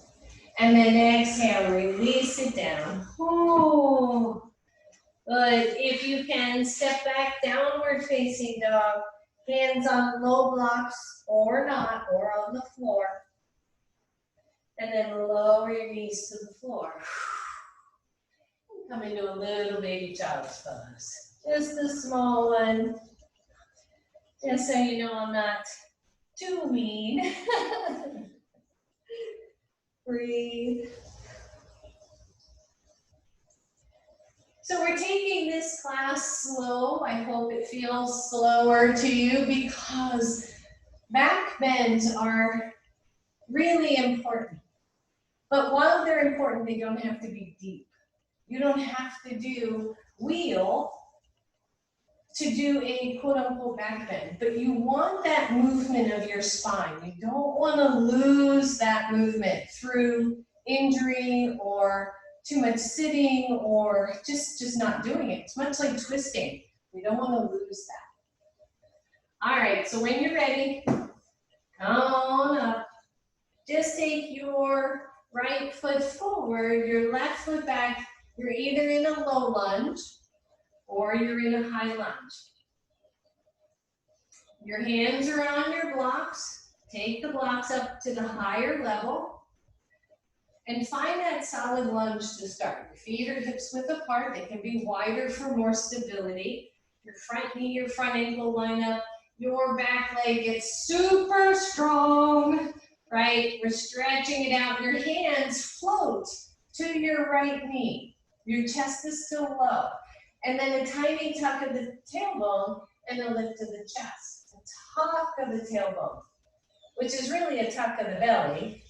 And then exhale, release it down. Ooh. Good. If you can, step back, downward facing dog. Hands on low blocks or not, or on the floor. And then lower your knees to the floor. Come into a little baby child's pose. Just a small one. Just so you know I'm not too mean. Breathe. So we're taking this class slow. I hope it feels slower to you because back bends are really important. But while they're important, they don't have to be deep. You don't have to do wheel to do a quote-unquote back bend, but you want that movement of your spine. You don't want to lose that movement through injury or too much sitting or just not doing it. It's much like twisting. We don't want to lose that. All right, so when you're ready, come on up. Just take your right foot forward, your left foot back. You're either in a low lunge or you're in a high lunge. Your hands are on your blocks. Take the blocks up to the higher level. And find that solid lunge to start. Your feet are hips width apart. They can be wider for more stability. Your front knee, your front ankle line up. Your back leg gets super strong, right? We're stretching it out. Your hands float to your right knee. Your chest is still low. And then a tiny tuck of the tailbone and a lift of the chest. A tuck of the tailbone, which is really a tuck of the belly,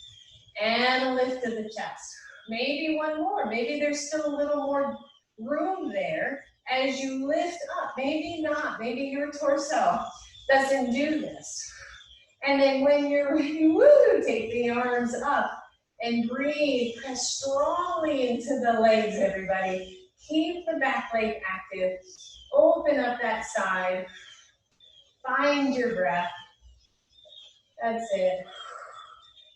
and a lift of the chest. Maybe one more. Maybe there's still a little more room there as you lift up. Maybe not. Maybe your torso doesn't do this. And then when you're ready, woo, take the arms up and breathe. Press strongly into the legs, everybody. Keep the back leg active. Open up that side. Find your breath. That's it.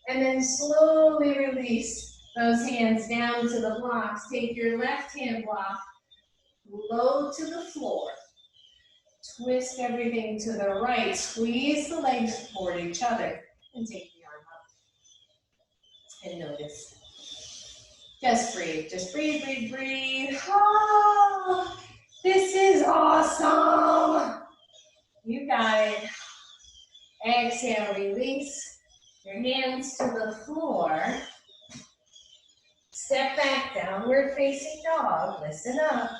And then slowly release those hands down to the blocks. Take your left hand block low to the floor. Twist everything to the right. Squeeze the legs toward each other. And take the arm up. And notice. Just breathe. Just breathe, breathe, breathe. Oh, this is awesome. You got it. Exhale, release your hands to the floor. Step back, downward facing dog. Listen up.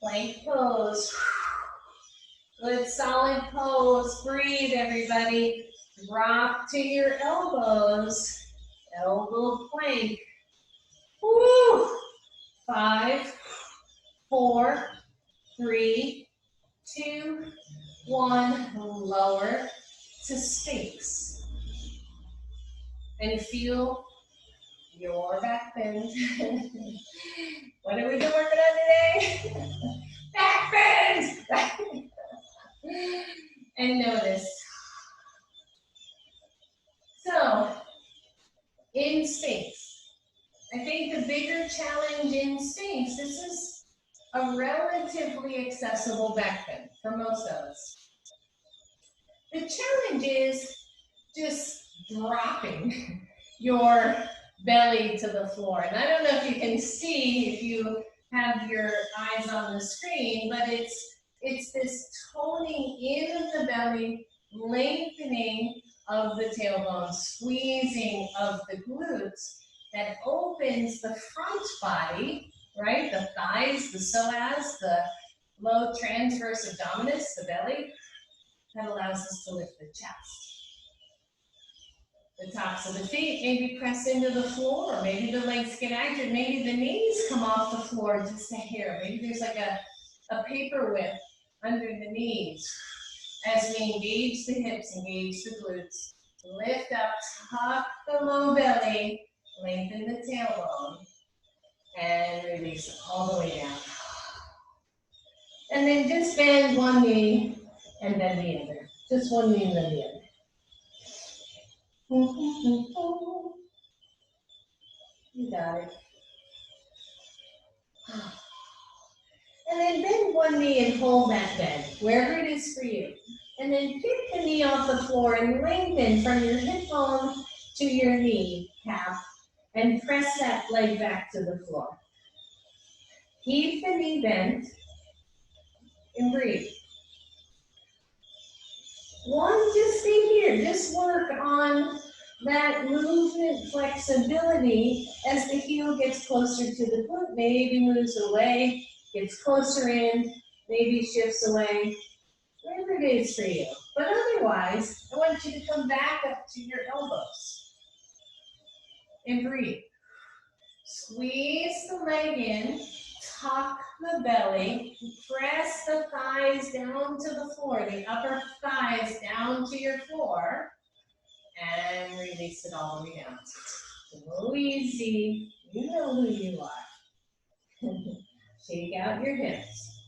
Plank pose. Good solid pose. Breathe, everybody. Drop to your elbows. Elbow plank. Woo! 5, 4, 3, 2, 1. Lower to Sphinx. and feel your back bend. What have we been working on today? Back bend! And notice. So, in Sphinx, I think the bigger challenge in Sphinx, this is a relatively accessible back bend for most of us. The challenge is just dropping your belly to the floor. And I don't know if you can see if you have your eyes on the screen, but it's this toning in of the belly, lengthening of the tailbone, squeezing of the glutes that opens the front body, right? The thighs, the psoas, the low transverse abdominis, the belly, that allows us to lift the chest. The tops of the feet maybe press into the floor, maybe the legs get active, maybe the knees come off the floor just a hair. Maybe there's like a paper whip under the knees. As we engage the hips, engage the glutes, lift up, tuck the low belly, lengthen the tailbone, and release it all the way down. And then just bend one knee and then the other. Just one knee and then the other. You got it. And then bend one knee and hold that bend, wherever it is for you. And then pick the knee off the floor and lengthen from your hip bone to your knee cap and press that leg back to the floor. Keep the knee bent and breathe. Just stay here. Just work on that movement flexibility as the heel gets closer to the glute, maybe moves away, gets closer in, maybe shifts away, wherever it is for you. But otherwise, I want you to come back up to your elbows and breathe. Squeeze the leg in, tuck the belly, press the thighs down to the floor, the upper thighs down to your floor, and release it all the way down. So easy, you know who you are. Shake out your hips.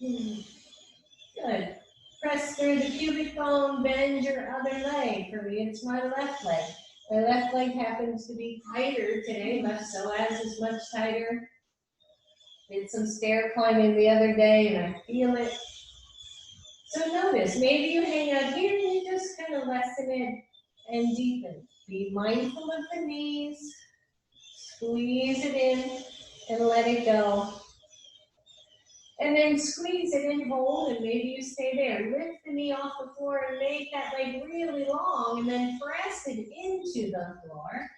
Good. Press through the pubic bone, bend your other leg. For me, it's my left leg. My left leg happens to be tighter today. Left psoas is much tighter. Did some stair climbing the other day and I feel it. So notice, maybe you hang out here and you just kind of lessen it and deepen. Be mindful of the knees. Squeeze it in and let it go. And then squeeze it and hold, and maybe you stay there. Lift the knee off the floor and make that leg really long, and then press it into the floor.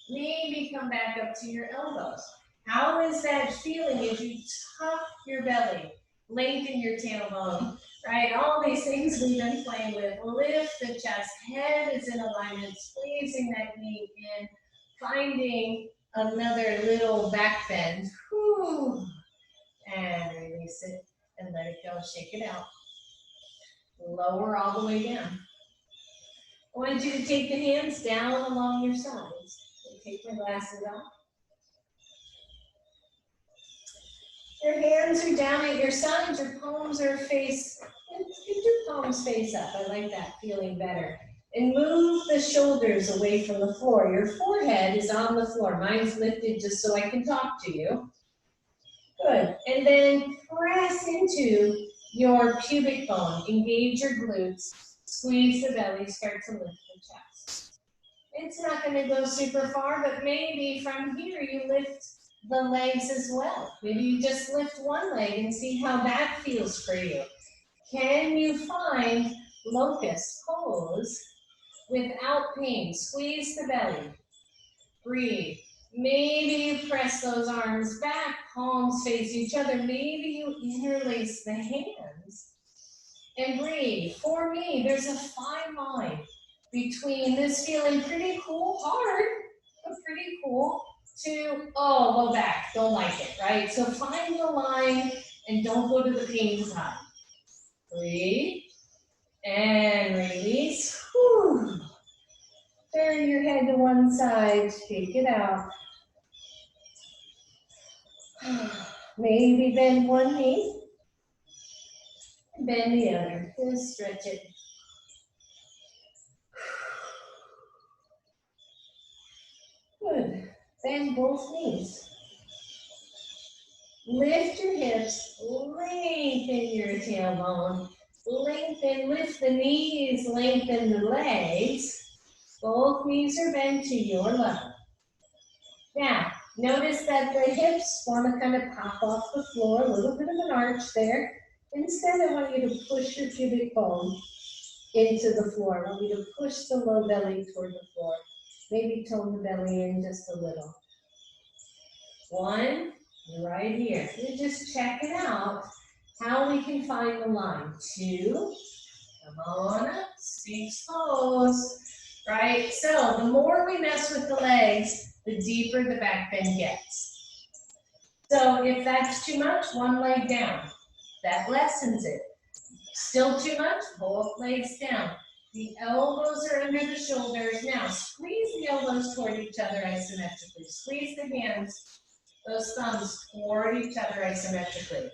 Maybe come back up to your elbows. How is that feeling as you tuck your belly, lengthen your tailbone, right? All these things we've been playing with. Lift the chest, head is in alignment, squeezing that knee in, finding another little back bend. Whew. And release it and let it go, shake it out. Lower all the way down. I want you to take the hands down along your sides. Take my glasses off. Your hands are down at your sides, your palms are face, get your palms face up. I like that, feeling better. And move the shoulders away from the floor. Your forehead is on the floor. Mine's lifted just so I can talk to you. Good. And then press into your pubic bone. Engage your glutes. Squeeze the belly. Start to lift the chest. It's not going to go super far, but maybe from here you lift the legs as well. Maybe you just lift one leg and see how that feels for you. Can you find locust pose without pain? Squeeze the belly. Breathe. Maybe you press those arms back, palms face each other. Maybe you interlace the hands and breathe. For me, there's a fine line between this feeling pretty cool, hard, but pretty cool, to, oh, low back, don't like it, right? So find the line and don't go to the pain side. Breathe and release. Whew. Turn your head to one side, shake it out. Maybe bend one knee, bend the other. Just stretch it. Good. Bend both knees. Lift your hips, lengthen your tailbone, lengthen, lift the knees, lengthen the legs. Both knees are bent to your level. Now, notice that the hips want to kind of pop off the floor, a little bit of an arch there. Instead, I want you to push your pubic bone into the floor. I want you to push the low belly toward the floor. Maybe tone the belly in just a little. One, right here. You just check it out, how we can find the line. Two, come on up, six pose, right? So the more we mess with the legs, the deeper the back bend gets. So if that's too much, one leg down. That lessens it. Still too much, both legs down. The elbows are under the shoulders. Now squeeze the elbows toward each other isometrically. Squeeze the hands, those thumbs toward each other isometrically.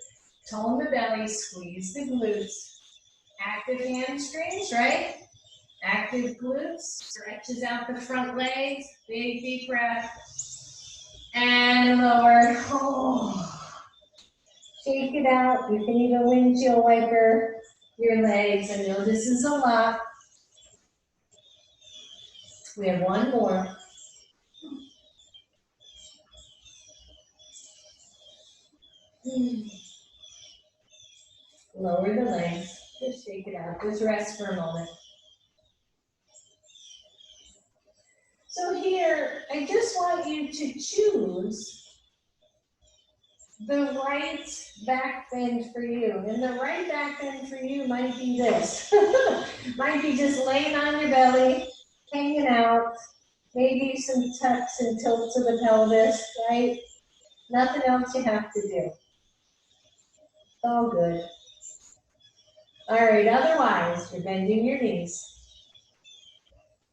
Tone the belly, squeeze the glutes. Active hamstrings, right? Active glutes, stretches out the front legs, big deep breath. And lower. Oh. Shake it out. You can even windshield wiper your legs. I know this is a lot. We have one more. Lower the legs. Just shake it out. Just rest for a moment. So here, I just want you to choose the right back bend for you. And the right back bend for you might be this. Might be just laying on your belly, hanging out, maybe some tucks and tilts of the pelvis, right? Nothing else you have to do. All good. All right, otherwise, you're bending your knees.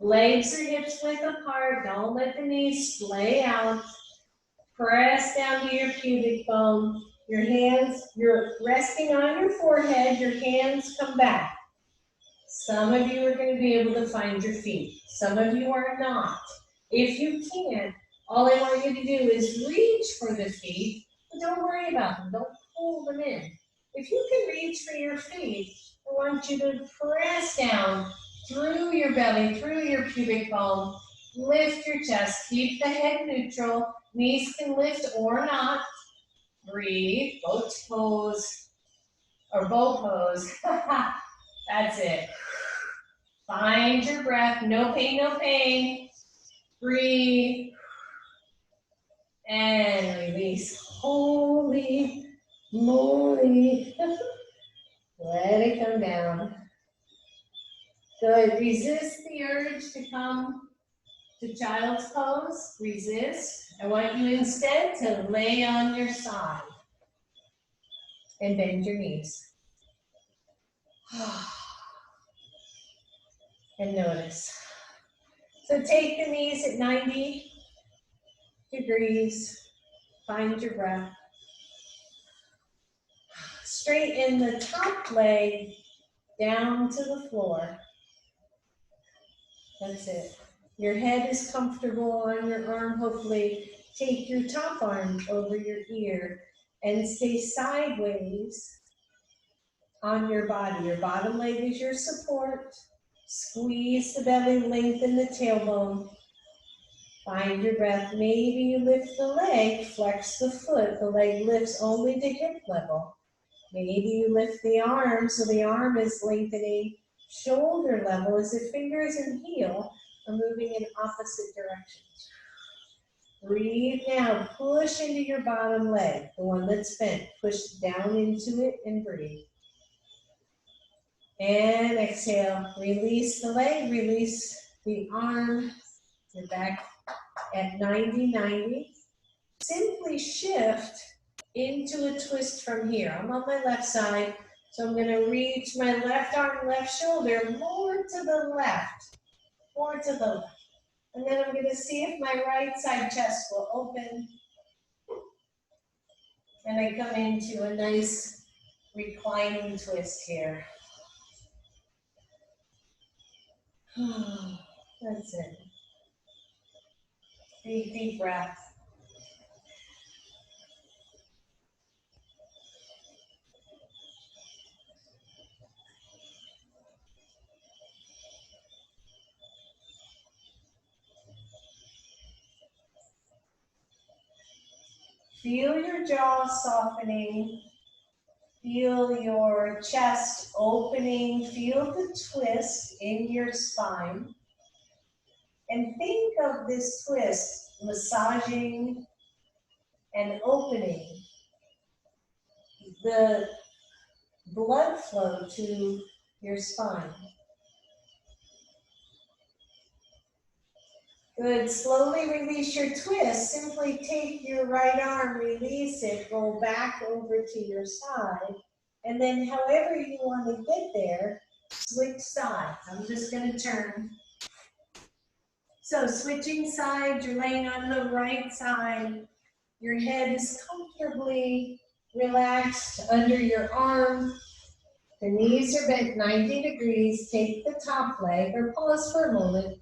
Legs or hips width apart. Don't let the knees splay out. Press down to your pubic bone. Your hands, you're resting on your forehead. Your hands come back. Some of you are going to be able to find your feet. Some of you are not. If you can't, all I want you to do is reach for the feet, but don't worry about them. Don't pull them in. If you can reach for your feet, I want you to press down through your belly, through your pubic bone. Lift your chest. Keep the head neutral. Knees can lift or not. Breathe. Boat pose. Or boat pose. That's it. Find your breath. No pain, no pain. Breathe. And release. Holy moly. Let it come down. Good. Resist the urge to come to child's pose. Resist. I want you instead to lay on your side and bend your knees. And notice. So take the knees at 90 degrees. Find your breath. Straighten the top leg down to the floor. That's it. Your head is comfortable on your arm, hopefully. Take your top arm over your ear and stay sideways on your body. Your bottom leg is your support. Squeeze the belly, lengthen the tailbone. Find your breath. Maybe you lift the leg, flex the foot. The leg lifts only to hip level. Maybe you lift the arm, so the arm is lengthening shoulder level as the fingers and heel are moving in opposite directions. Breathe now. Push into your bottom leg, the one that's bent. Push down into it and breathe. And exhale. Release the leg, release the arm. You're back at 90-90. Simply shift into a twist from here. I'm on my left side, so I'm going to reach my left arm, left shoulder more to the left. More to the left. And then I'm going to see if my right side chest will open. And I come into a nice reclining twist here. That's it. Big, deep breath. Feel your jaw softening. Feel your chest opening. Feel the twist in your spine. And think of this twist massaging and opening the blood flow to your spine. Good. Slowly release your twist. Simply take your right arm, release it, roll back over to your side. And then however you want to get there, switch sides. I'm just going to turn. So switching sides, you're laying on the right side. Your head is comfortably relaxed under your arm. The knees are bent 90 degrees. Take the top leg, or pause for a moment.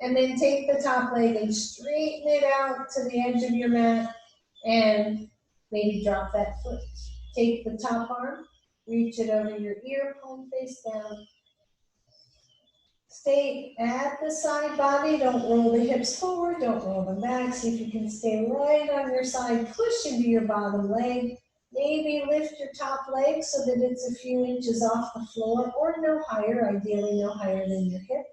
And then take the top leg and straighten it out to the edge of your mat and maybe drop that foot. Take the top arm, reach it over your ear, palm face down. Stay at the side body. Don't roll the hips forward, don't roll them back. See if you can stay right on your side. Push into your bottom leg. Maybe lift your top leg so that it's a few inches off the floor or no higher, ideally no higher than your hip.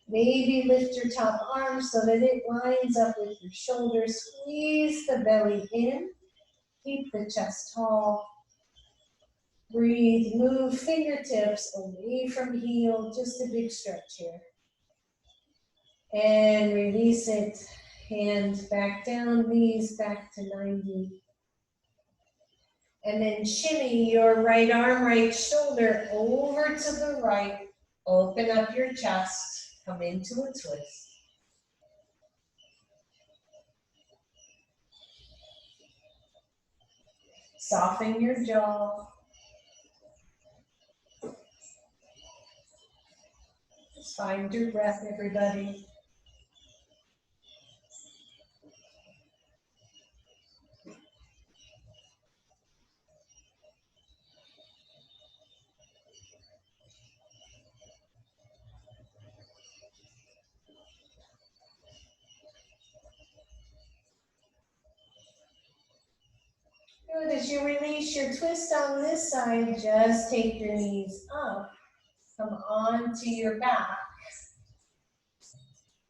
Maybe lift your top arm so that it lines up with your shoulders. Squeeze the belly in. Keep the chest tall. Breathe. Move fingertips away from heel. Just a big stretch here. And release it. Hands back down. Knees back to 90. And then shimmy your right arm, right shoulder over to the right. Open up your chest. Come into a twist. Soften your jaw. Just find your breath, everybody. Good. As you release your twist on this side, just take your knees up. Come on to your back.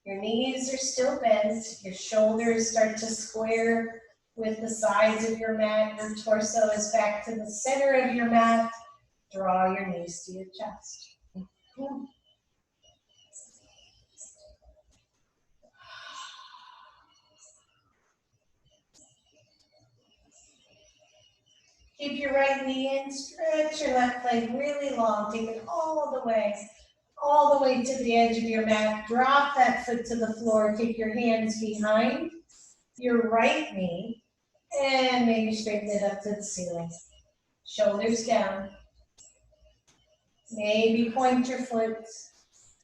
Your knees are still bent. Your shoulders start to square with the sides of your mat. Your torso is back to the center of your mat. Draw your knees to your chest. Keep your right knee in, stretch your left leg really long, take it all the way to the edge of your mat. Drop that foot to the floor, take your hands behind your right knee, and maybe straighten it up to the ceiling. Shoulders down. Maybe point your foot,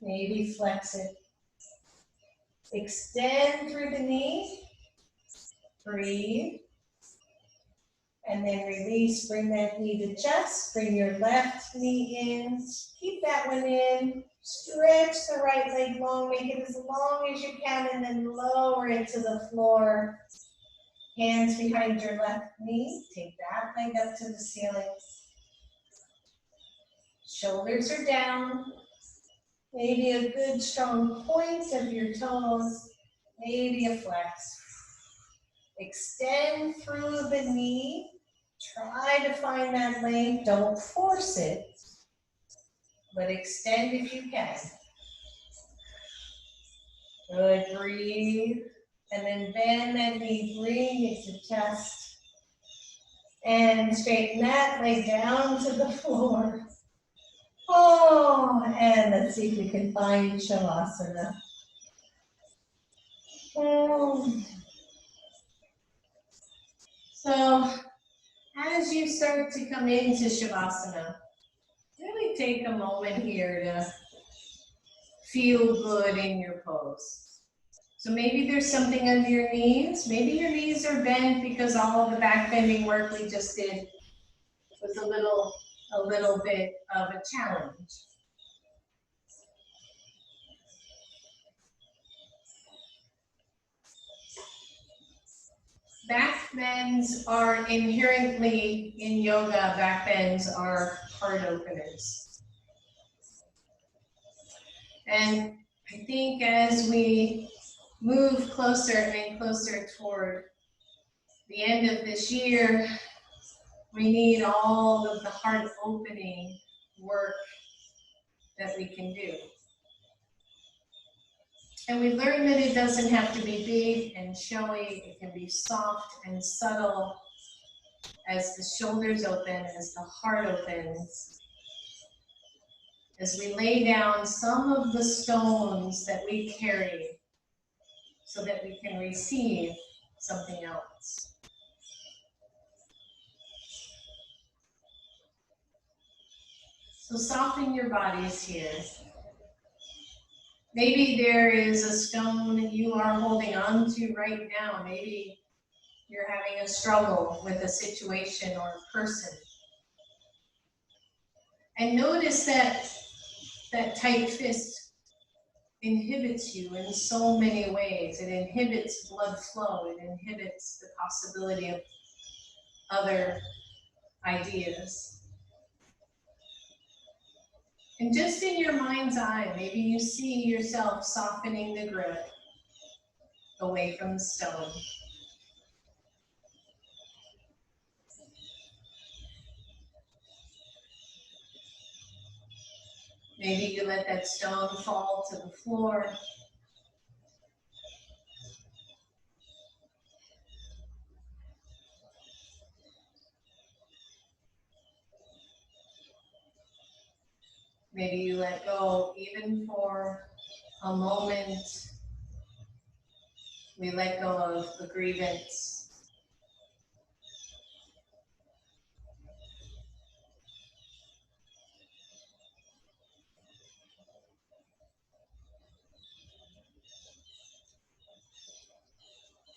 maybe flex it. Extend through the knee, breathe. And then release, bring that knee to chest, bring your left knee in, keep that one in, stretch the right leg long, make it as long as you can, and then lower it to the floor. Hands behind your left knee, take that leg up to the ceiling. Shoulders are down, maybe a good strong point of your toes, maybe a flex. Extend through the knee. Try to find that length. Don't force it, but extend if you can. Good. Breathe. And then bend that knee. Bring it to chest. And straighten that leg down to the floor. Oh, and let's see if we can find Shavasana. So as you start to come into Shavasana, really take a moment here to feel good in your pose. So maybe there's something under your knees. Maybe your knees are bent because all of the back bending work we just did was a little bit of a challenge. Back bends are inherently in yoga, back bends are heart openers. And I think as we move closer and closer toward the end of this year, we need all of the heart opening work that we can do. And we learn that it doesn't have to be big and showy, it can be soft and subtle as the shoulders open, as the heart opens, as we lay down some of the stones that we carry so that we can receive something else. So soften your bodies here. Maybe there is a stone you are holding on to right now. Maybe you're having a struggle with a situation or a person. And notice that that tight fist inhibits you in so many ways. It inhibits blood flow. It inhibits the possibility of other ideas. And just in your mind's eye, maybe you see yourself softening the grip away from the stone. Maybe you let that stone fall to the floor. Maybe you let go even for a moment. We let go of the grievance.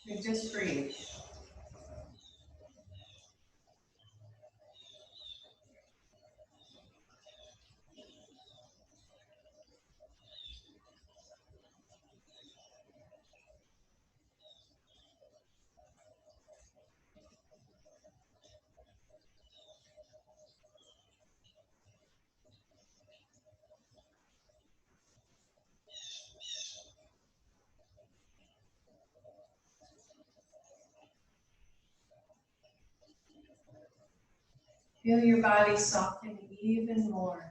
We just breathe. Feel your body soften even more.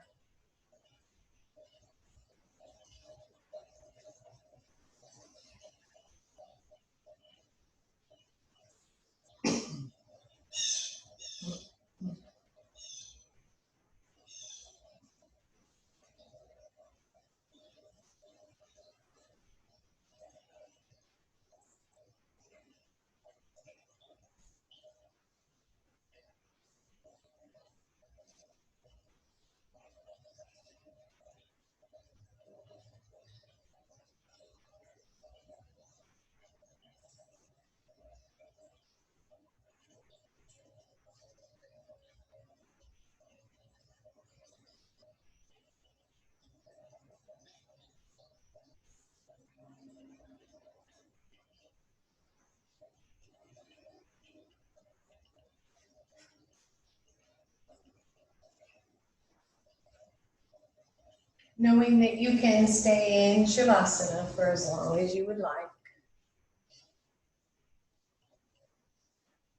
Knowing that you can stay in Shavasana for as long as you would like.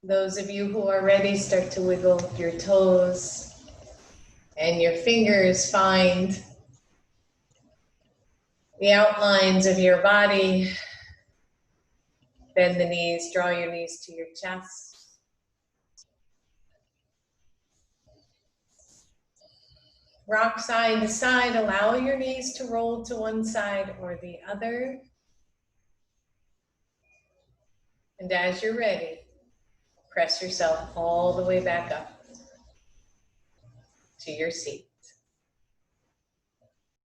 Those of you who are ready, start to wiggle your toes and your fingers, find the outlines of your body. Bend the knees, draw your knees to your chest. Rock side to side, allow your knees to roll to one side or the other. And as you're ready, press yourself all the way back up to your seat.